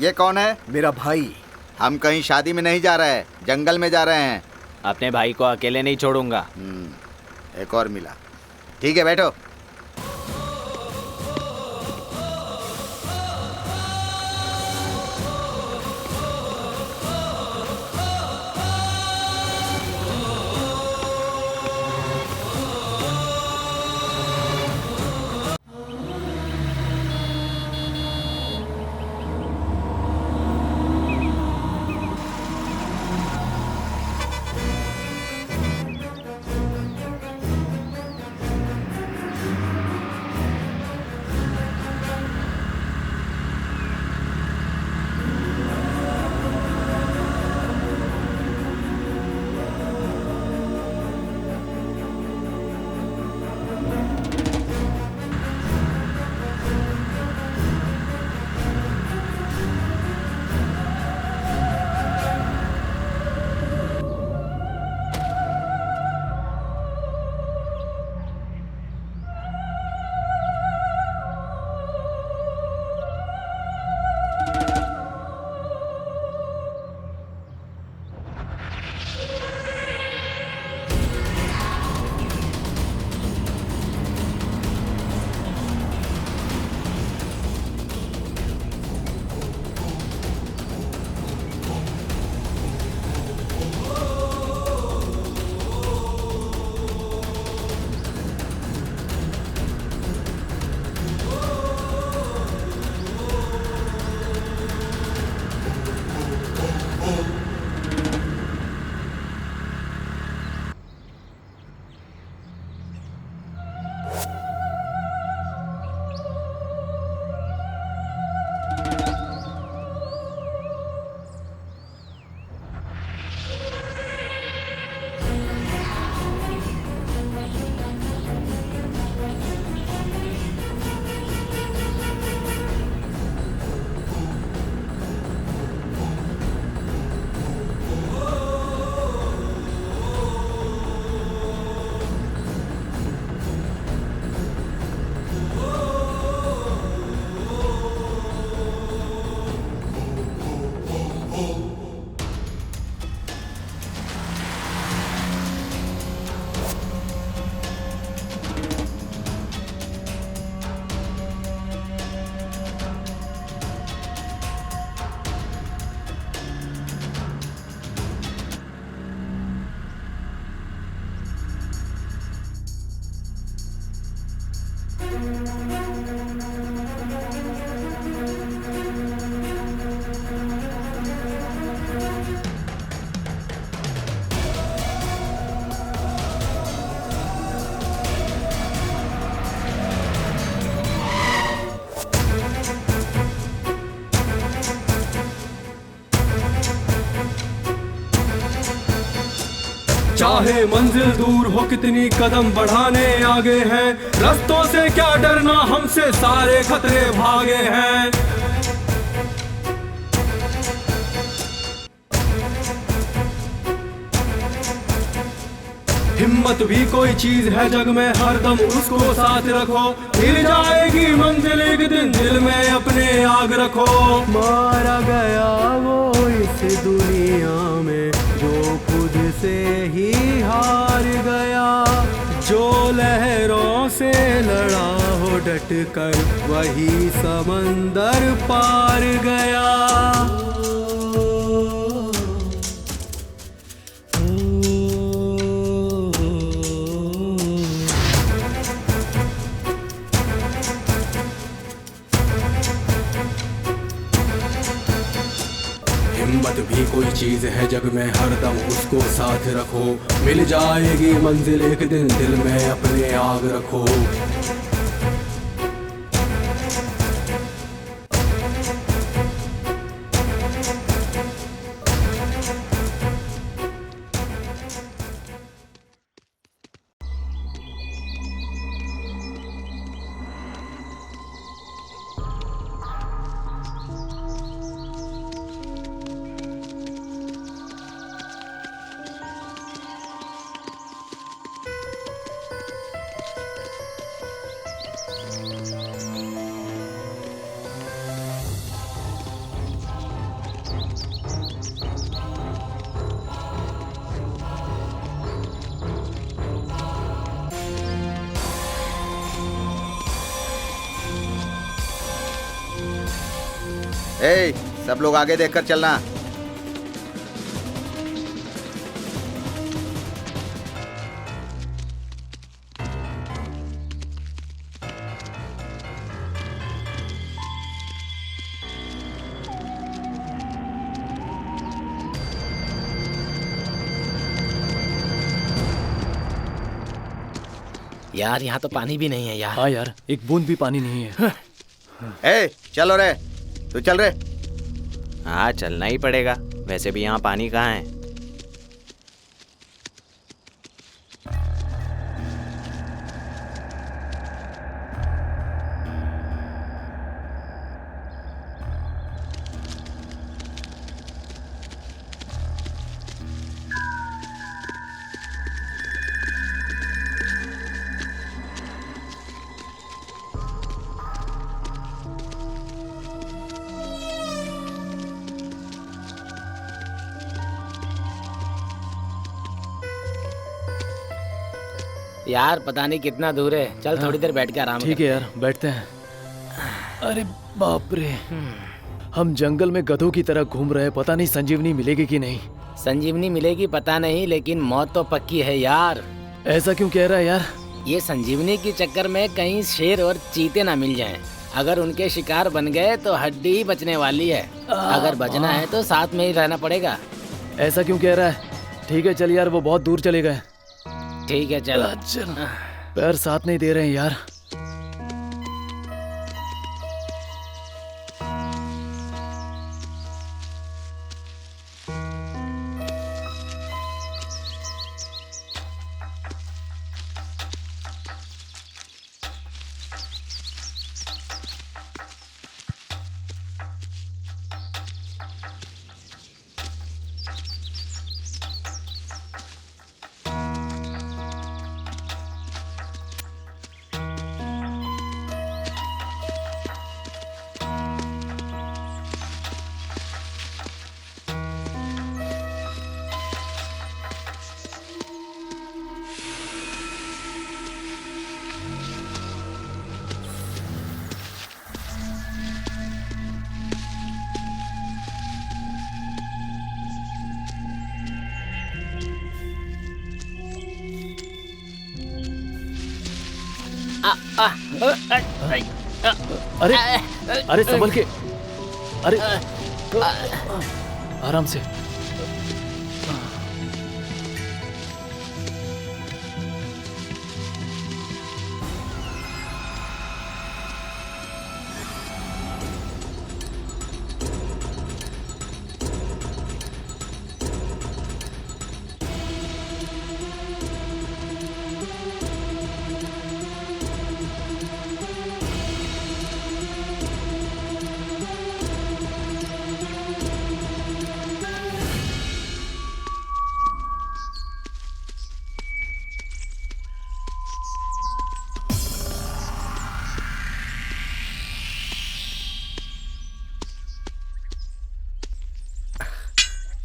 M: ये कौन है?
H: मेरा भाई।
M: हम कहीं शादी में नहीं जा रहे हैं, जंगल में जा रहे हैं।
E: अपने भाई को अकेले नहीं छोड़ूंगा।
M: एक और मिला। ठीक है, बैठो।
K: चाहे मंजिल दूर हो कितनी कदम बढ़ाने आगे हैं, रास्तों से क्या डरना हमसे सारे खतरे भागे हैं। हिम्मत भी कोई चीज है जग में, हरदम उसको साथ रखो, मिल जाएगी मंजिल एक दिन, दिल में अपने आग रखो। मारा गया वो इस दुनिया में जो खुद से ही हार गया, जो लहरों से लड़ा हो डट कर वही समंदर पार गया। हिम्मत भी कोई चीज है जग में, हरदम उसको साथ रखो, मिल जाएगी मंजिल एक दिन, दिल में अपने आग रखो।
M: ए, सब लोग आगे देखकर चलना।
I: यार यहाँ तो पानी भी नहीं है यार।
J: हाँ यार, एक बूंद भी पानी नहीं है।
M: ए, चलो रे, तू चल रे।
E: हाँ, चलना ही पड़ेगा, वैसे भी यहाँ पानी कहाँ है।
I: यार पता नहीं कितना दूर है, चल थोड़ी देर बैठ के आराम
J: ठीक है यार, बैठते हैं। अरे बाप रे, हम जंगल में गधों की तरह घूम रहे हैं, पता नहीं संजीवनी मिलेगी कि नहीं।
I: संजीवनी मिलेगी पता नहीं, लेकिन मौत तो पक्की है यार।
J: ऐसा क्यों कह रहा है यार?
I: ये संजीवनी के चक्कर में कहीं शेर और चीते ना मिल जाएं। अगर उनके शिकार बन गए तो हड्डी ही बचने वाली है, अगर बचना है तो साथ में ही रहना पड़ेगा।
J: ऐसा क्यों कह रहा है? ठीक है चल यार, वो बहुत दूर चले गए।
I: ठीक है चल।
J: पैर साथ नहीं दे रहे हैं यार। अरे अरे संभल के, अरे आराम से।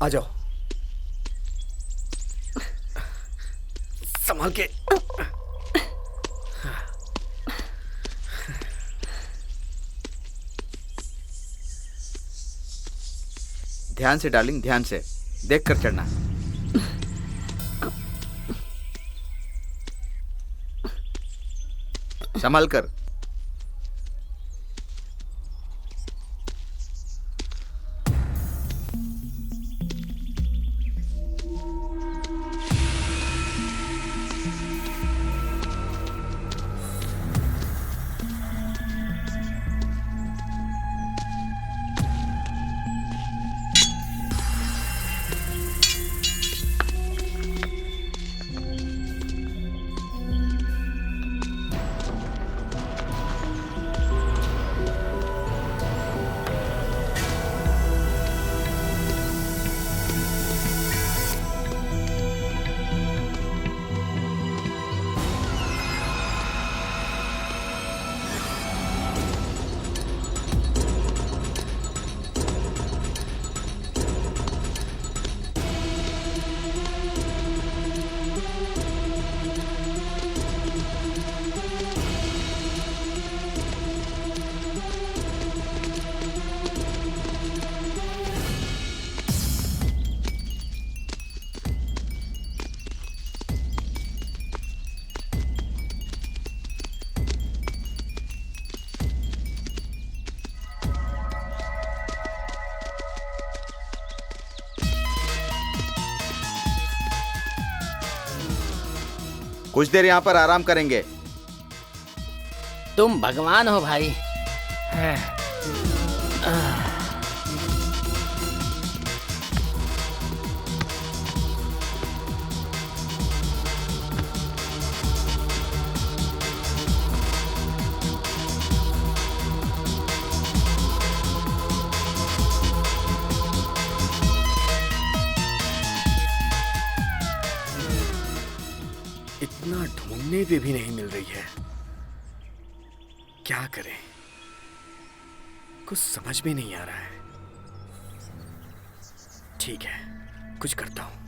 H: आ जाओ, संभाल के।
M: ध्यान से डार्लिंग, ध्यान से देख कर चढ़ना। संभाल कर। कुछ देर यहाँ पर आराम करेंगे।
I: तुम भगवान हो भाई।
H: इतना ढूंढने पे भी नहीं मिल रही है, क्या करें? कुछ समझ में नहीं आ रहा है। ठीक है, कुछ करता हूं।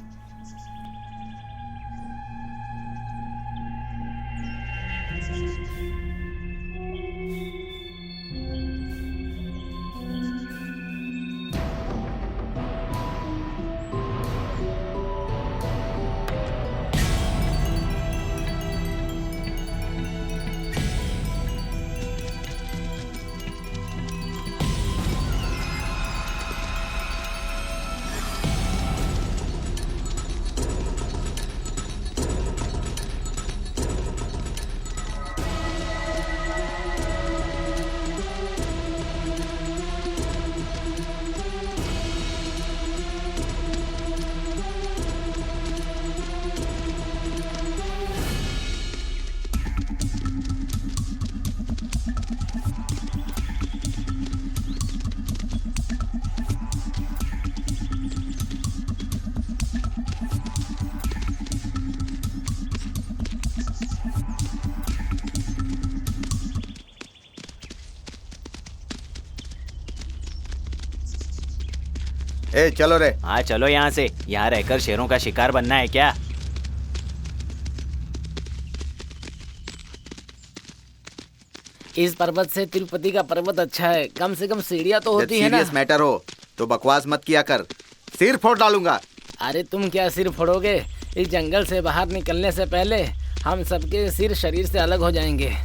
M: ए चलो रे।
E: हाँ चलो यहाँ से। यहाँ रहकर शेरों का शिकार बनना है क्या?
I: इस पर्वत से तिरुपति का पर्वत अच्छा है, कम से कम सीढ़ियाँ तो होती है ना।
M: सीरियस मैटर हो तो बकवास मत किया कर, सिर फोड़ डालूंगा।
I: अरे तुम क्या सिर फोड़ोगे? इस जंगल से बाहर निकलने से पहले हम सबके सिर शरीर से अलग हो जाएंगे।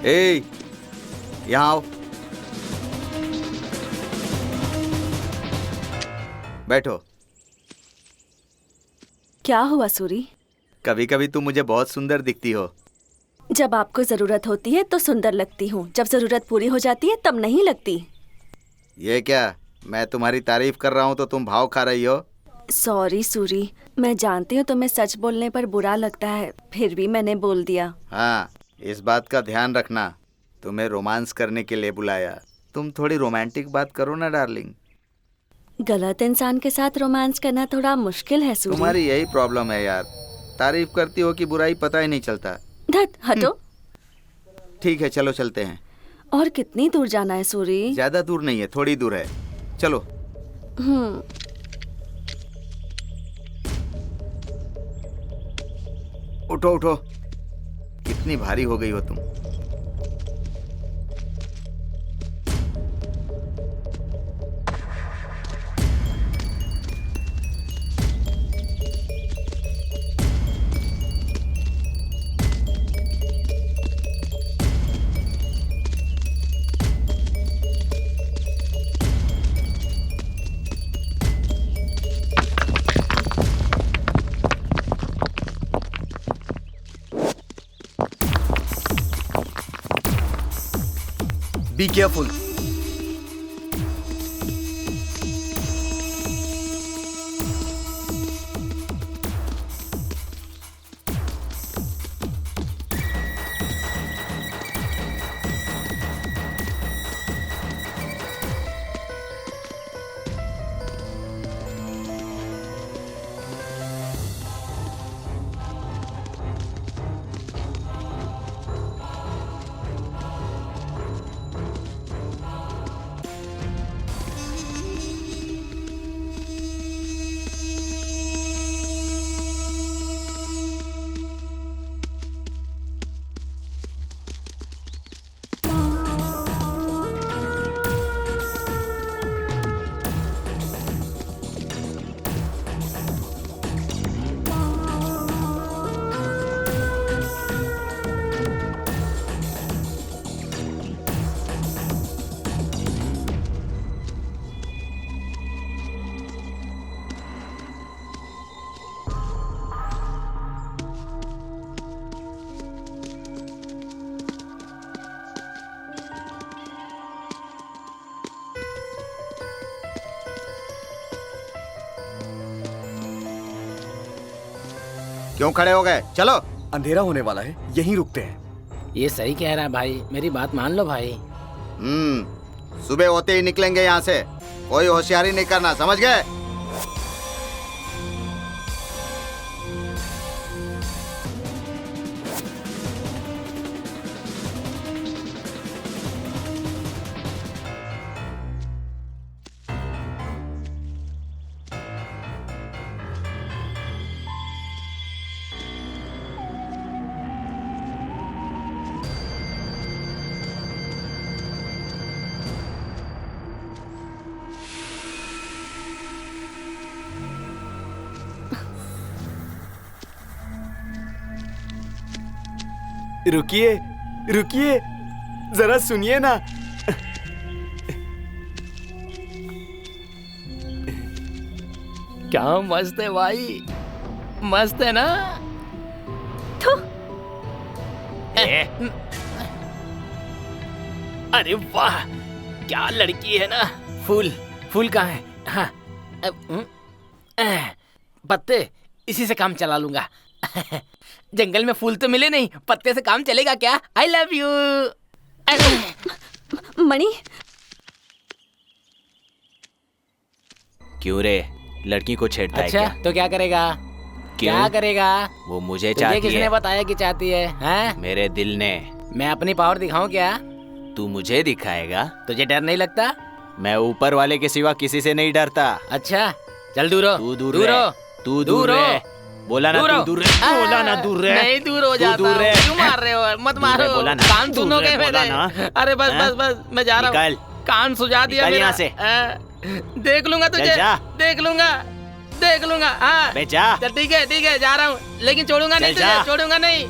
M: ए, यहाँ आओ, बैठो।
A: क्या हुआ सूरी?
M: कभी कभी तुम मुझे बहुत सुंदर दिखती हो।
A: जब आपको जरूरत होती है तो सुंदर लगती हूँ, जब जरूरत पूरी हो जाती है तब नहीं लगती।
M: ये क्या, मैं तुम्हारी तारीफ कर रहा हूँ तो तुम भाव खा रही हो?
A: सॉरी सूरी, मैं जानती हूँ तुम्हें सच बोलने पर बुरा लगता है, फिर भी मैंने बोल दिया।
M: हाँ, इस बात का ध्यान रखना, तुम्हें रोमांस करने के लिए बुलाया। तुम थोड़ी रोमांटिक बात करो ना डार्लिंग।
A: गलत इंसान के साथ रोमांस करना थोड़ा मुश्किल है सूरी।
M: तुम्हारी यही प्रॉब्लम है यार, तारीफ करती हो कि बुराई पता ही नहीं चलता।
A: धत हटो।
M: ठीक है चलो चलते हैं।
A: और कितनी दूर जाना है सूरी?
M: ज्यादा दूर नहीं है, थोड़ी दूर है, चलो। उठो उठो, कितनी भारी हो गई हो तुम।
H: Be careful.
M: क्यों खड़े हो गए? चलो।
H: अंधेरा होने वाला है, यहीं रुकते हैं।
I: ये सही कह रहा है भाई, मेरी बात मान लो भाई।
M: सुबह होते ही निकलेंगे यहाँ से, कोई होशियारी नहीं करना, समझ गए?
H: रुकिए रुकिए, जरा सुनिए ना।
I: क्या मस्त है भाई, मस्त है ना? अरे वाह, क्या लड़की है ना। फूल फूल कहाँ है? हाँ पत्ते, इसी से काम चला लूंगा। जंगल में फूल तो मिले नहीं, पत्ते से काम चलेगा क्या? I love you.
A: मणि,
E: क्यों रे, लड़की को छेड़ता
I: अच्छा,
E: है क्या?
I: तो क्या करेगा? क्या करेगा?
E: वो मुझे
I: तुझे
E: चाहती
I: किसने
E: है।
I: बताया कि चाहती है? हैं?
E: मेरे दिल ने।
I: मैं अपनी पावर दिखाऊं क्या?
E: तू मुझे दिखाएगा?
I: तुझे डर नहीं लगता?
E: मैं ऊपर वाले के सिवा किसी से नहीं डरता।
I: अच्छा, चल दूर हो।
E: तू दूर
I: दूर
E: रह।
I: हो।
E: तू दूर
I: दूर हो।
E: रह। बोला ना तू दूर रह। बोला ना दूर रह।
I: नहीं दूर हो
E: तू
I: जाता
E: दूर
I: हूँ।
E: रह।
I: क्यों मार रहे हो? मत मारो।
E: बोला ना।
I: कान
E: दूर
I: सुनोगे
E: रह, बोला
I: मेरे?
E: ना।
I: अरे बस
E: हाँ?
I: बस बस, मैं जा रहा हूँ।
E: निकल।
I: कान सुझा दिया
E: निकल
I: मेरा।
E: यहाँ से।
I: देख लूंगा तुझे।
E: चल जा।
I: देख लूंगा, देख लूंगा। हाँ
E: बे जा।
I: चल ठीक है, जा रहा हूँ, लेकिन छोड़ूंगा नहीं
E: चल जा।
I: तुझे, छोड़ूंगा नहीं।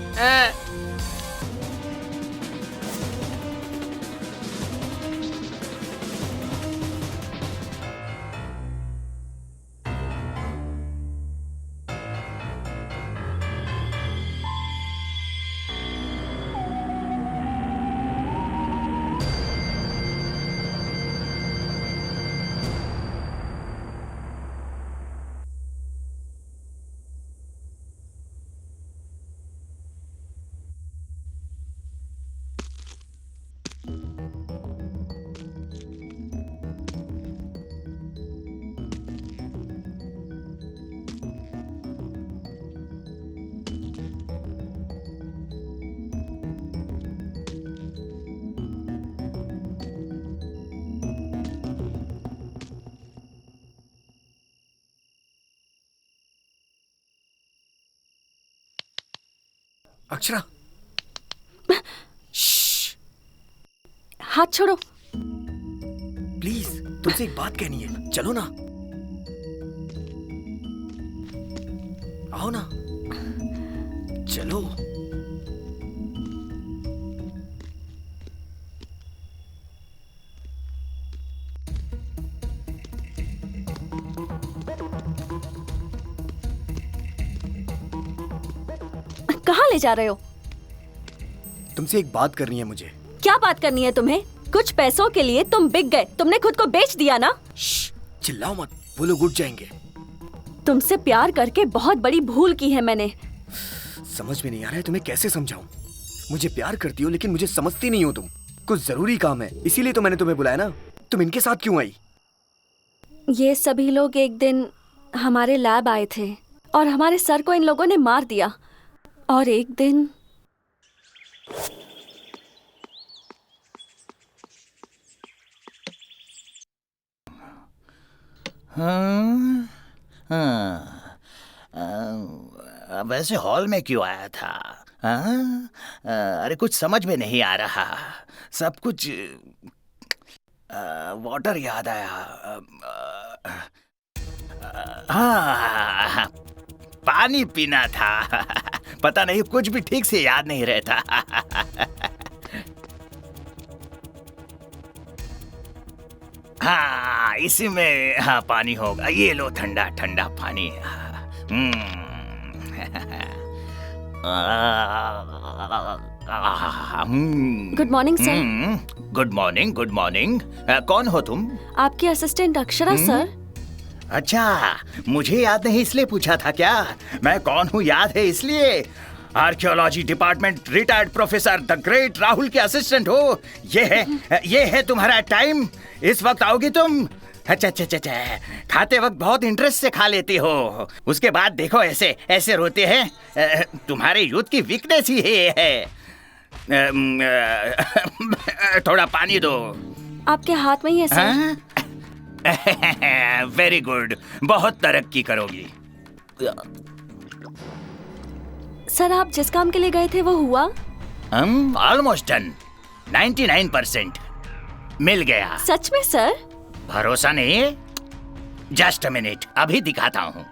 H: अक्षरा,
A: हाथ छोड़ो।
H: प्लीज, तुमसे एक बात कहनी है, चलो ना। आओ ना, चलो।
A: कहाँ ले जा रहे हो?
H: तुमसे एक बात करनी है मुझे।
A: क्या बात करनी है तुम्हें? कुछ पैसों के लिए तुम बिक गए, तुमने खुद को बेच दिया ना।
H: चिल्लाओ मत, वो लोग उठ जाएंगे।
A: तुमसे प्यार करके बहुत बड़ी भूल की है मैंने।
H: समझ में नहीं आ रहा है तुम्हें कैसे समझाऊं। मुझे प्यार करती हो लेकिन मुझे समझती नहीं हो तुम। कुछ जरूरी काम है, इसीलिए तो मैंने तुम्हें बुलाया ना। तुम इनके साथ क्यों आई?
A: ये सभी लोग एक दिन हमारे लैब आए थे और हमारे सर को इन लोगों ने मार दिया। और एक दिन
N: वैसे हॉल में क्यों आया था? अरे कुछ समझ में नहीं आ रहा। सब कुछ वाटर याद आया। हाँ, पानी पीना था। पता नहीं, कुछ भी ठीक से याद नहीं रहता। हाँ, इसी में हाँ पानी होगा। ये लो ठंडा ठंडा पानी।
A: Good morning sir.
N: Good morning, good morning. कौन हो तुम?
A: आपकी असिस्टेंट अक्षरा सर।
N: अच्छा, मुझे याद नहीं इसलिए पूछा था क्या? मैं कौन हूँ याद है इसलिए? Archaeology department retired professor the great Rahul के असिस्टेंट हो। ये है तुम्हारा टाइम। इस वक्त आओगी तुम? अच्छा, खाते वक्त बहुत इंटरेस्ट से खा लेती हो, उसके बाद देखो ऐसे ऐसे रोते हैं। तुम्हारे यूथ की वीकनेस ही ये है। थोड़ा पानी दो।
A: आपके हाथ में ही है सर।
N: वेरी गुड, बहुत तरक्की करोगी।
A: सर, आप जिस काम के लिए गए थे वो हुआ?
N: Almost done. 99% मिल गया।
A: सच में सर?
N: भरोसा नहीं है? जस्ट अ मिनट, अभी दिखाता हूँ।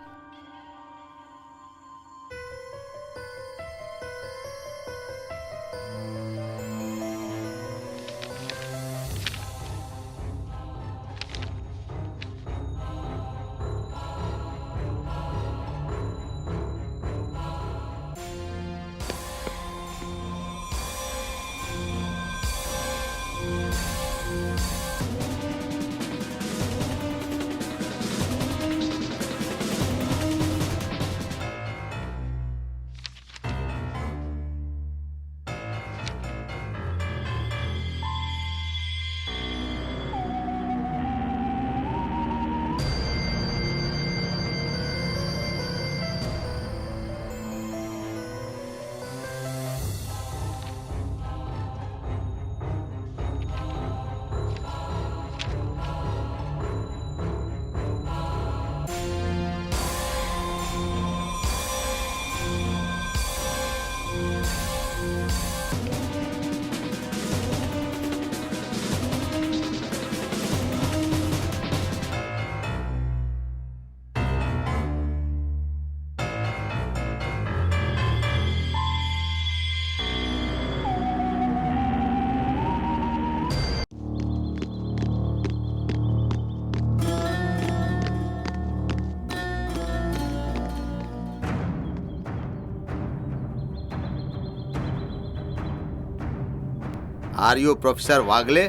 M: Are you Professor Wagle?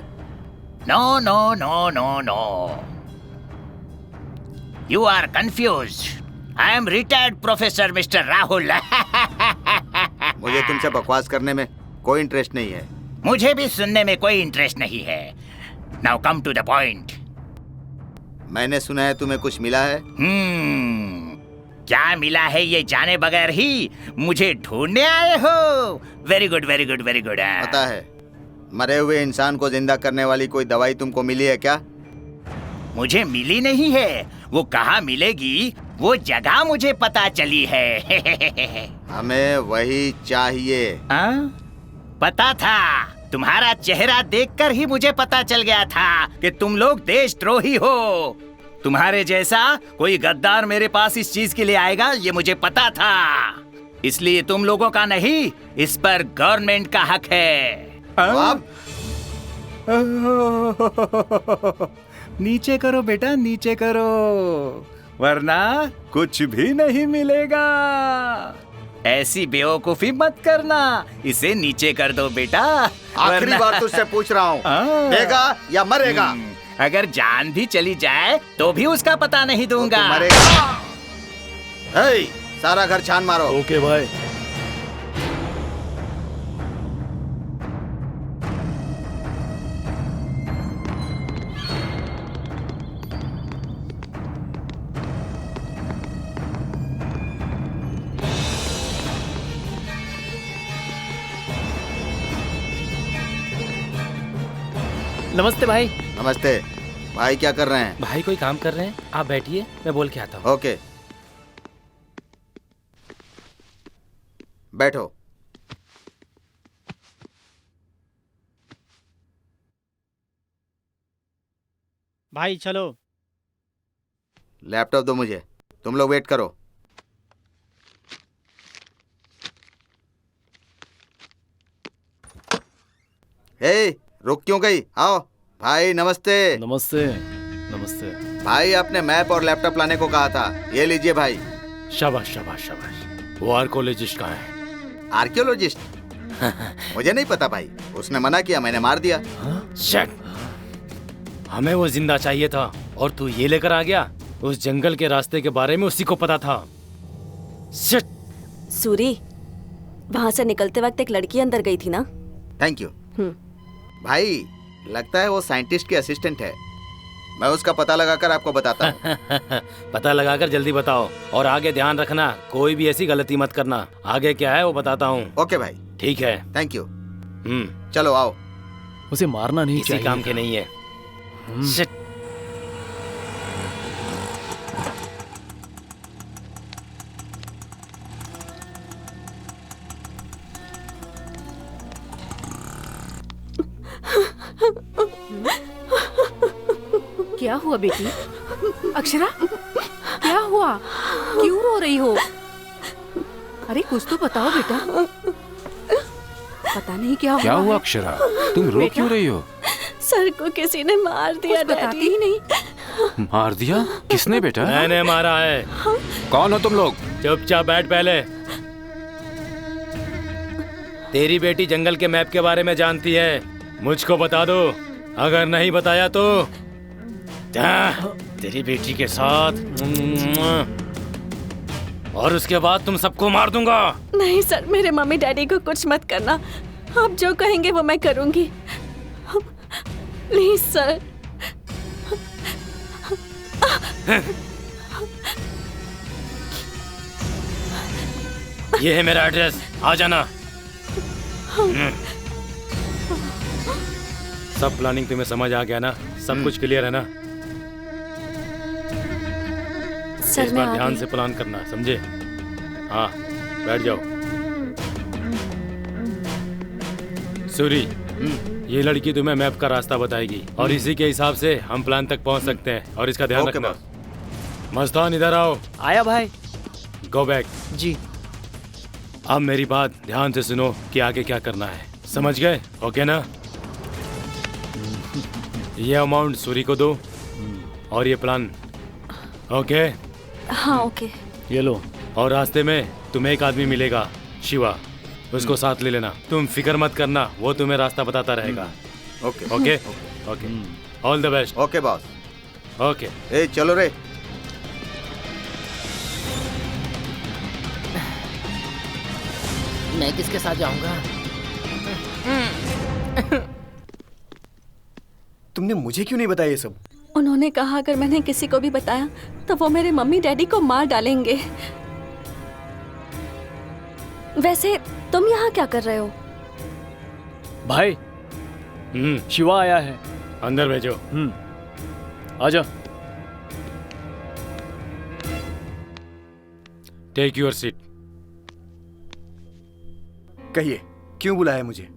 N: No, no, no, no, no. You are confused. I am retired Professor Mr. Rahul.
M: मुझे तुमसे बकवास करने में कोई इंटरेस्ट नहीं है।
N: मुझे भी सुनने में कोई इंटरेस्ट नहीं है। Now come to the point.
M: मैंने सुना है तुम्हें कुछ मिला है।
N: क्या मिला है ये जाने बगैर ही मुझे ढूंढने आए हो? Very good, very good, very good.
M: पता है, मरे हुए इंसान को जिंदा करने वाली कोई दवाई तुमको मिली है क्या?
N: मुझे मिली नहीं है। वो कहाँ मिलेगी वो जगह मुझे पता चली है।
M: हमें वही चाहिए।
N: पता था, तुम्हारा चेहरा देखकर ही मुझे पता चल गया था कि तुम लोग देशद्रोही हो। तुम्हारे जैसा कोई गद्दार मेरे पास इस चीज के लिए आएगा, ये मुझे पता था। इसलिए तुम लोगों का नहीं, इस पर गवर्नमेंट का हक है।
D: नीचे करो बेटा, नीचे करो, वरना कुछ भी नहीं मिलेगा।
N: ऐसी बेवकूफी मत करना, इसे नीचे कर दो बेटा।
M: आखिरी बार तुझसे पूछ रहा हूँ, देगा या मरेगा?
N: अगर जान भी चली जाए तो भी उसका पता नहीं दूंगा।
M: तो मरेगा। हे, सारा घर छान मारो।
J: ओके भाई।
O: नमस्ते भाई।
M: नमस्ते भाई, क्या कर रहे हैं?
O: भाई कोई काम कर रहे हैं, आप बैठिए, मैं बोल के आता हूँ।
M: ओके, बैठो।
O: भाई चलो।
M: लैपटॉप दो मुझे, तुम लोग वेट करो। हे, रुक क्यों गई? आओ भाई। नमस्ते।
J: नमस्ते। नमस्ते
M: भाई, आपने मैप और लैपटॉप लाने को कहा था, ये लीजिए भाई।
J: शाबाश शाबाश शाबाश। वो आर्कोलॉजिस्ट कहाँ है?
M: आर्कियोलॉजिस्ट? मुझे नहीं पता भाई, उसने मना किया, मैंने मार दिया।
J: शट! हमें वो जिंदा चाहिए था और तू ये लेकर आ गया। उस जंगल के रास्ते के बारे में उसी को पता था। शट!
A: सूरी, वहां से निकलते वक्त एक लड़की अंदर गई थी ना?
M: Thank you. भाई, लगता है वो साइंटिस्ट के असिस्टेंट है। मैं उसका पता लगाकर आपको बताता हूँ।
J: पता लगाकर जल्दी बताओ और आगे ध्यान रखना, कोई भी ऐसी गलती मत करना। आगे क्या है वो बताता हूँ।
M: ओके भाई।
J: ठीक है।
M: Thank you. चलो आओ।
J: उसे मारना नहीं चाहिए।
O: किसी काम के नहीं है।
J: शिट!
G: क्या हुआ बेटी? अक्षरा, क्या हुआ? क्यों रो रही हो? अरे कुछ तो बताओ बेटा। पता नहीं क्या हुआ।
L: क्या हुआ अक्षरा? तुम रो क्यों रही हो?
A: सर को किसी ने मार दिया।
G: बताती ही नहीं।
L: मार दिया? किसने बेटा?
J: मैंने मारा है।
L: कौन हो तुम लोग?
J: चुपचाप बैठ पहले। तेरी बेटी जंगल के मैप के बारे में जानती है, मुझको बता दो। अगर नहीं बताया तो तेरी बेटी के साथ और उसके बाद तुम सबको मार दूंगा।
A: नहीं सर, मेरे मम्मी डैडी को कुछ मत करना। आप जो कहेंगे वो मैं करूंगी। Please sir.
J: ये है मेरा एड्रेस, आ जाना। सब प्लानिंग तुम्हें समझ आ गया ना? सब कुछ क्लियर है ना?
A: सर,
J: इस बार ध्यान से प्लान करना, समझे? हाँ, बैठ जाओ। सूरी, ये लड़की तुम्हें मैप का रास्ता बताएगी और इसी के हिसाब से हम प्लान तक पहुंच सकते हैं। और इसका ध्यान रखना। मस्तान, इधर आओ।
O: आया भाई।
J: Go back.
O: जी।
J: अब मेरी बात ध्यान से सुनो कि आगे क्या करना है, समझ गए? ओके ना? ये अमाउंट सूरी को दो और ये प्लान। ओके?
A: हाँ ओके।
J: ये लो। और रास्ते में तुम्हें एक आदमी मिलेगा, शिवा, उसको साथ ले लेना। तुम फिक्र मत करना, वो तुम्हें रास्ता बताता रहेगा।
M: Okay
J: okay okay. All the best.
M: Okay boss.
J: Okay.
M: ए चलो रे।
I: मैं किसके साथ जाऊंगा?
H: तुमने मुझे क्यों नहीं बताया ये सब?
A: उन्होंने कहा अगर मैंने किसी को भी बताया तो वो मेरे मम्मी डैडी को मार डालेंगे। वैसे तुम यहाँ क्या कर रहे हो?
J: भाई, शिवा आया है। अंदर भेजो। आजा। Take your seat.
H: कहिए, क्यों बुलाया मुझे?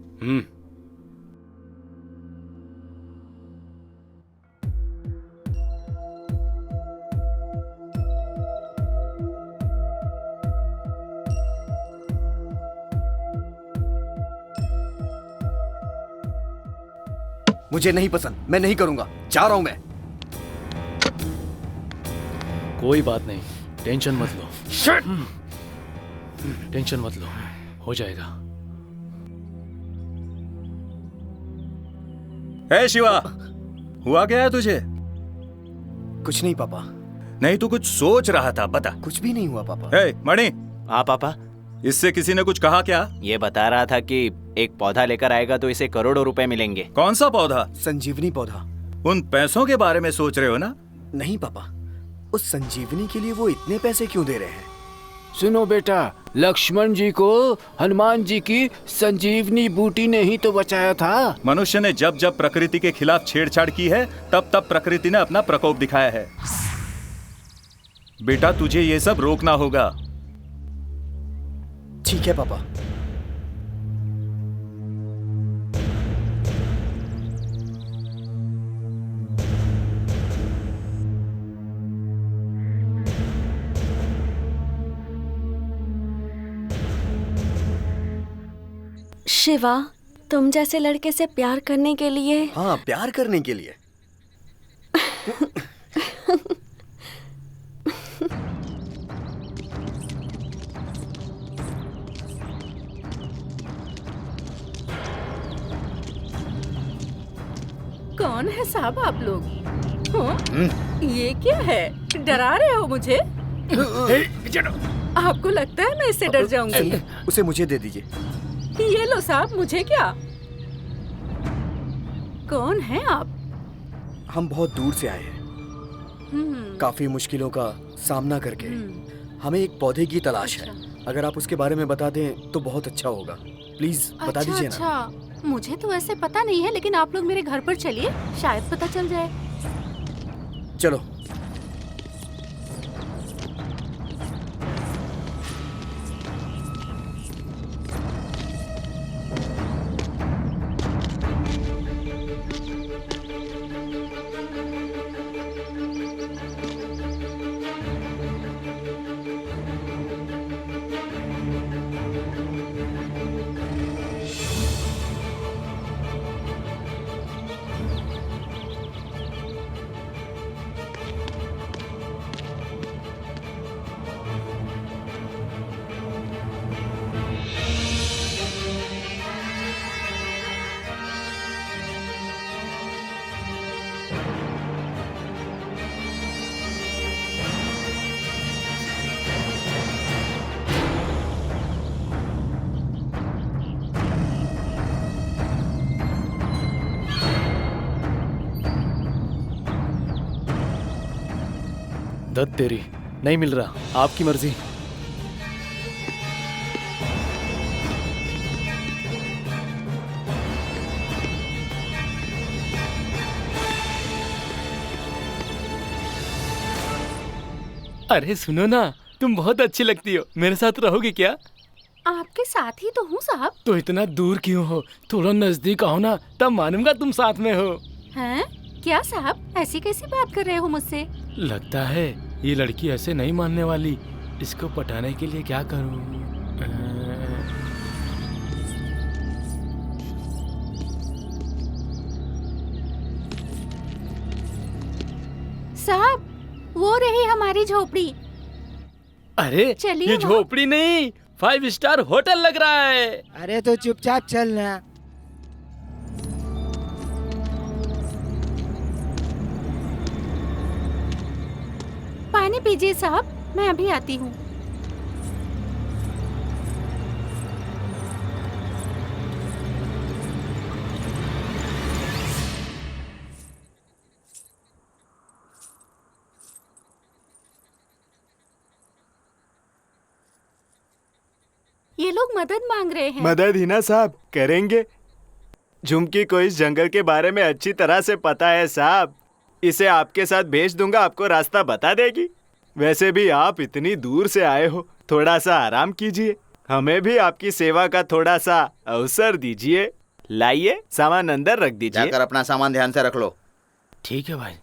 H: मुझे नहीं पसंद, मैं नहीं करूंगा, जा रहा हूं मैं।
J: कोई बात नहीं, टेंशन मत लो। टेंशन मत लो, हो जाएगा।
D: ए शिवा, हुआ क्या है तुझे?
H: कुछ नहीं पापा।
D: नहीं, तू कुछ सोच रहा था, बता।
H: कुछ भी नहीं हुआ पापा।
D: ए मणि।
E: हाँ पापा।
D: इससे किसी ने कुछ कहा क्या?
E: ये बता रहा था कि एक पौधा लेकर आएगा तो इसे करोड़ों रुपए मिलेंगे।
D: कौन सा पौधा?
H: संजीवनी पौधा।
D: उन पैसों के बारे में सोच रहे हो ना?
H: नहीं पापा, उस संजीवनी के लिए वो इतने पैसे क्यों दे रहे हैं?
L: सुनो बेटा, लक्ष्मण जी को हनुमान जी की संजीवनी बूटी ने ही तो बचाया था।
D: मनुष्य ने जब जब प्रकृति के खिलाफ छेड़छाड़ की है, तब तब प्रकृति ने अपना प्रकोप दिखाया है। बेटा, तुझे ये सब रोकना होगा।
H: ठीक है पापा।
A: शिवा, तुम जैसे लड़के से प्यार करने के लिए।
H: हाँ, प्यार करने के लिए।
G: कौन है साहब आप लोग? ये क्या है? डरा रहे हो मुझे? आपको लगता है मैं इससे डर जाऊंगी?
H: उसे मुझे दे दीजिए।
G: ये लो साहब, मुझे क्या? कौन है आप?
H: हम बहुत दूर से आए हैं, काफी मुश्किलों का सामना करके। हमें एक पौधे की तलाश है। अगर आप उसके बारे में बता दें तो बहुत अच्छा होगा। प्लीज बता दीजिए ना।
P: अच्छा, मुझे तो ऐसे पता नहीं है, लेकिन आप लोग मेरे घर पर चलिए, शायद पता चल जाए।
H: चलो।
O: दत्त तेरी, नहीं मिल रहा। आपकी मर्जी। अरे सुनो ना, तुम बहुत अच्छी लगती हो, मेरे साथ रहोगी क्या?
P: आपके साथ ही तो हूँ साहब।
O: तो इतना दूर क्यों हो? थोड़ा नजदीक आओ ना, तब मालूंगा तुम साथ में हो।
P: हैं? क्या साहब, ऐसी कैसी बात कर रहे हो मुझसे?
J: लगता है ये लड़की ऐसे नहीं मानने वाली। इसको पटाने के लिए क्या करूं?
P: साहब, वो रही हमारी झोपड़ी।
O: अरे
P: चलिए,
O: ये झोपड़ी नहीं, 5 स्टार होटल लग रहा है।
Q: अरे तो चुपचाप चलना।
P: पानी पीजिए साहब, मैं अभी आती हूँ। ये लोग मदद मांग रहे हैं।
R: मदद ही ना साहब, करेंगे। झुमकी को इस जंगल के बारे में अच्छी तरह से पता है साहब। इसे आपके साथ भेज दूंगा, आपको रास्ता बता देगी। वैसे भी आप इतनी दूर से आए हो, थोड़ा सा आराम कीजिए। हमें भी आपकी सेवा का थोड़ा सा अवसर दीजिए। लाइए, सामान अंदर रख दीजिए।
M: जाकर अपना सामान ध्यान से रख लो।
O: ठीक है भाई।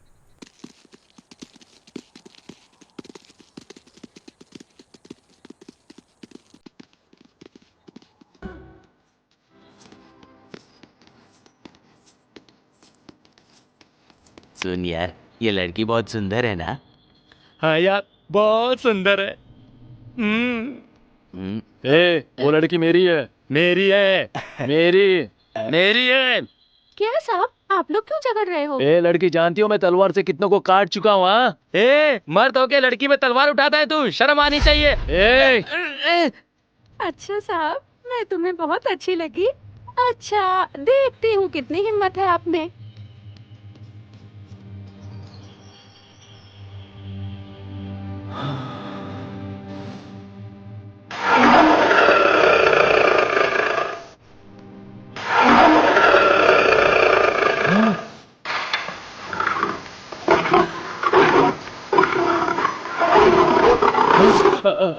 E: सुन यार, ये लड़की बहुत सुंदर है ना?
O: हाँ यार, बहुत सुंदर है। वो लड़की मेरी है, मेरी है, मेरी है।
P: क्या साहब, आप लोग क्यों झगड़ रहे हो?
O: लड़की, जानती हो मैं तलवार से कितनों को काट चुका हूँ। हाँ, मर्द होके लड़की में तलवार उठाता है तू, शर्म आनी चाहिए।
P: अच्छा साहब, मैं तुम्हें बहुत अच्छी लगी। अच्छा, देखती हूँ कितनी हिम्मत है आप में।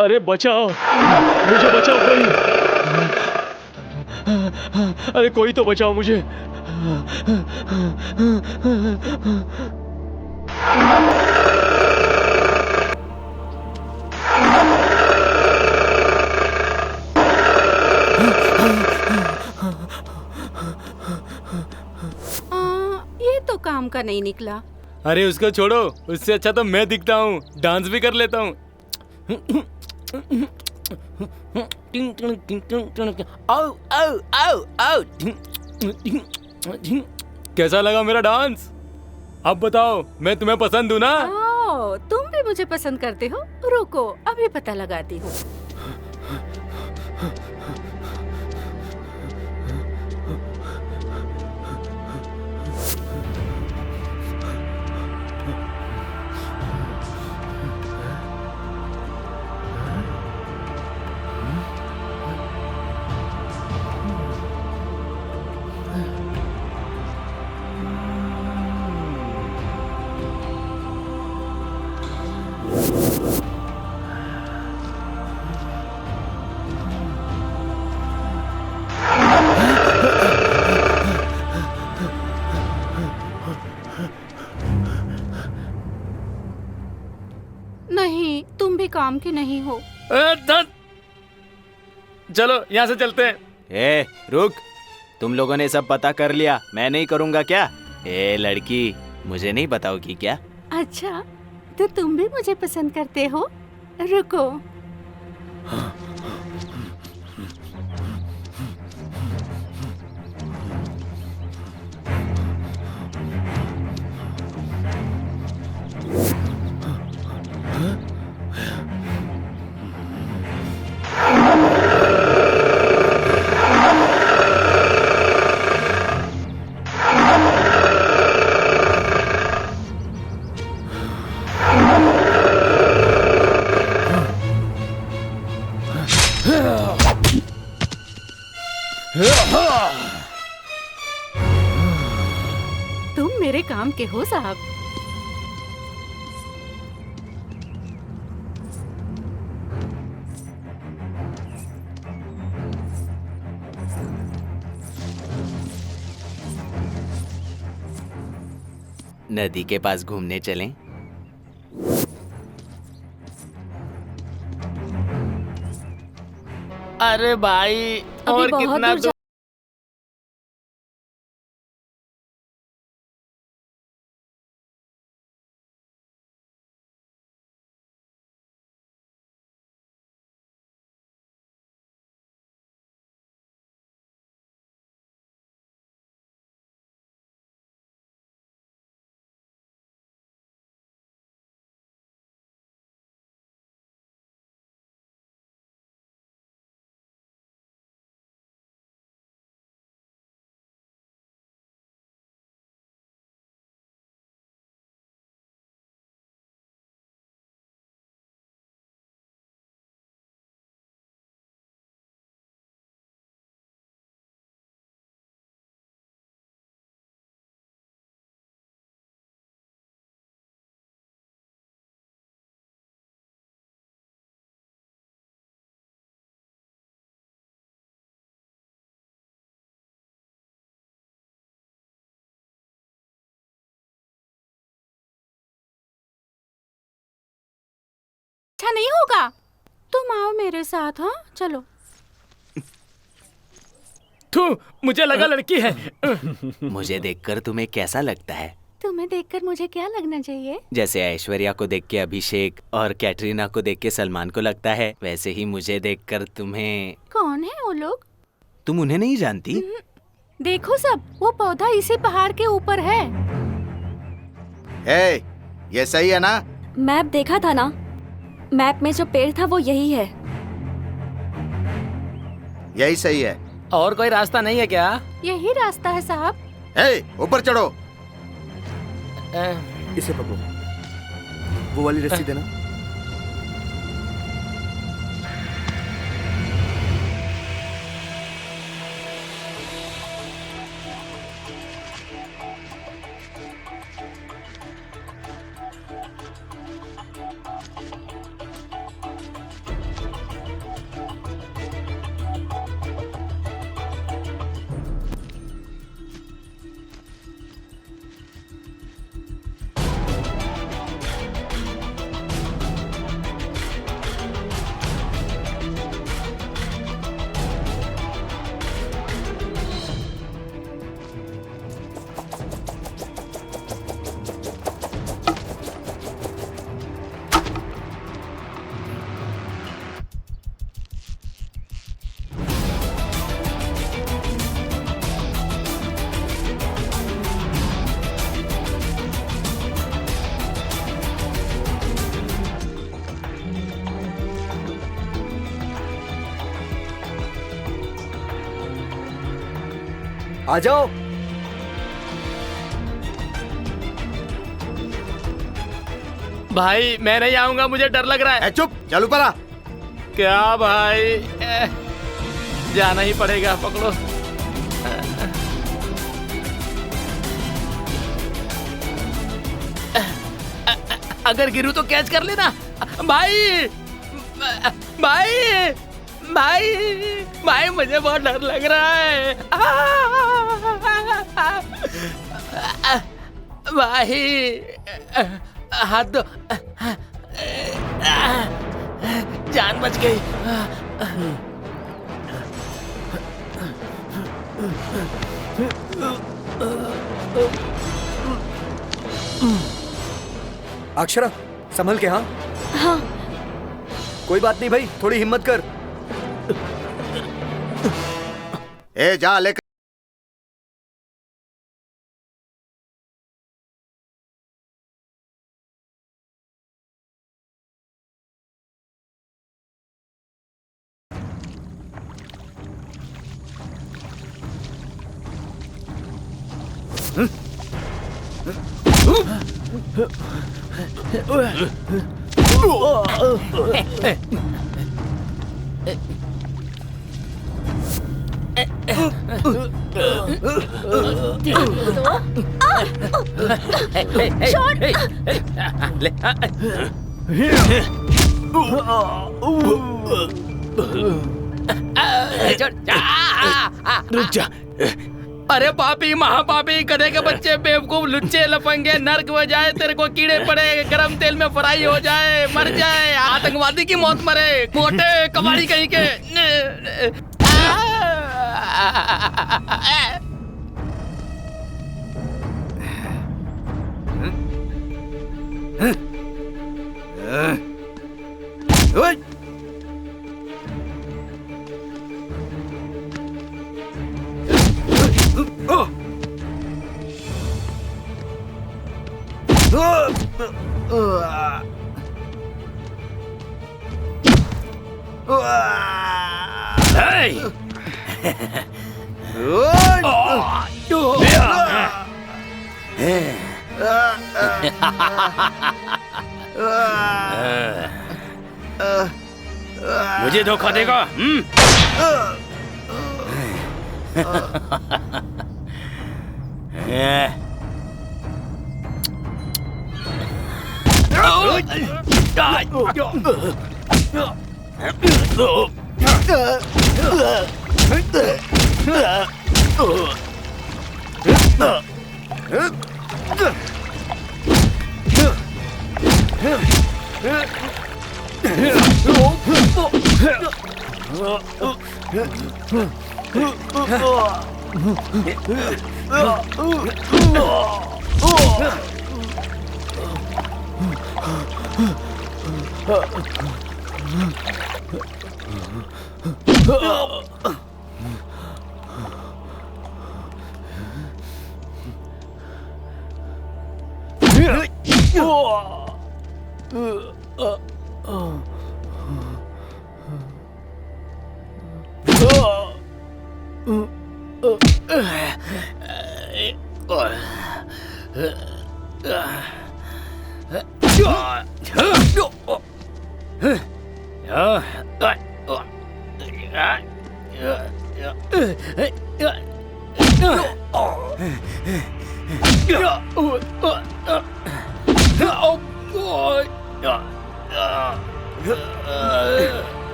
O: अरे बचाओ, मुझे बचाओ कोई। अरे कोई तो बचाओ मुझे।
P: ये तो काम का नहीं निकला।
J: अरे उसको छोड़ो, उससे अच्छा तो मैं दिखता हूँ, डांस भी कर लेता हूँ। कैसा लगा मेरा डांस? अब बताओ, मैं तुम्हें पसंद हूँ ना?
P: तुम भी मुझे पसंद करते हो? रुको, अभी पता लगाती हूँ। नहीं, तुम भी काम के नहीं हो।
O: चलो यहाँ से चलते हैं।
E: रुक, तुम लोगों ने सब पता कर लिया, मैं नहीं करूँगा क्या? लड़की, मुझे नहीं बताओगी क्या?
P: अच्छा, तो तुम भी मुझे पसंद करते हो? रुको। तुम मेरे काम के हो साहब।
E: नदी के पास घूमने चलें?
O: अरे भाई, और कितना दूर
P: अच्छा नहीं होगा। तुम आओ मेरे साथ। हाँ चलो।
O: तू मुझे लगा लड़की है।
E: मुझे देखकर तुम्हें कैसा लगता है?
P: तुम्हें देखकर मुझे क्या लगना चाहिए?
E: जैसे ऐश्वर्या को देख के अभिषेक और कैटरीना को देख के सलमान को लगता है, वैसे ही मुझे देखकर तुम्हें।
P: कौन है वो लोग?
E: तुम उन्हें नहीं जानती?
P: देखो सब, वो पौधा इसी पहाड़ के ऊपर है।
M: ये सही है ना?
A: मैप देखा था ना, मैप में जो पेड़ था वो यही है।
M: यही सही है।
O: और कोई रास्ता नहीं है क्या?
P: यही रास्ता है साहब।
M: ऊपर चढ़ो।
H: इसे पकड़ो, वो वाली रस्सी देना। आ जाओ।
O: भाई मैं नहीं आऊंगा, मुझे डर लग रहा है।
M: चुप, चल ऊपर आ।
O: क्या भाई, जाना ही पड़ेगा, पकड़ो। अगर गिरूं तो कैच कर लेना। भाई भाई भाई भाई, मुझे बहुत डर लग रहा है। भाई हाथ दो, जान बच गई।
H: अक्षरा संभल के। हाँ
A: हाँ,
H: कोई बात नहीं भाई, थोड़ी हिम्मत कर।
M: जा लेकर।
O: रुक जा। अरे पापी, महापापी, गधे के बच्चे, बेवकूफ, लुच्चे, लफंगे, नर्क हो जाए, तेरे को कीड़े पड़े, गरम तेल में फ्राई हो जाए, मर जाए, आतंकवादी की मौत मरे, मोटे कबाड़ी कहीं के। मुझे धोखा देगा?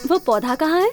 A: वो पौधा कहाँ है?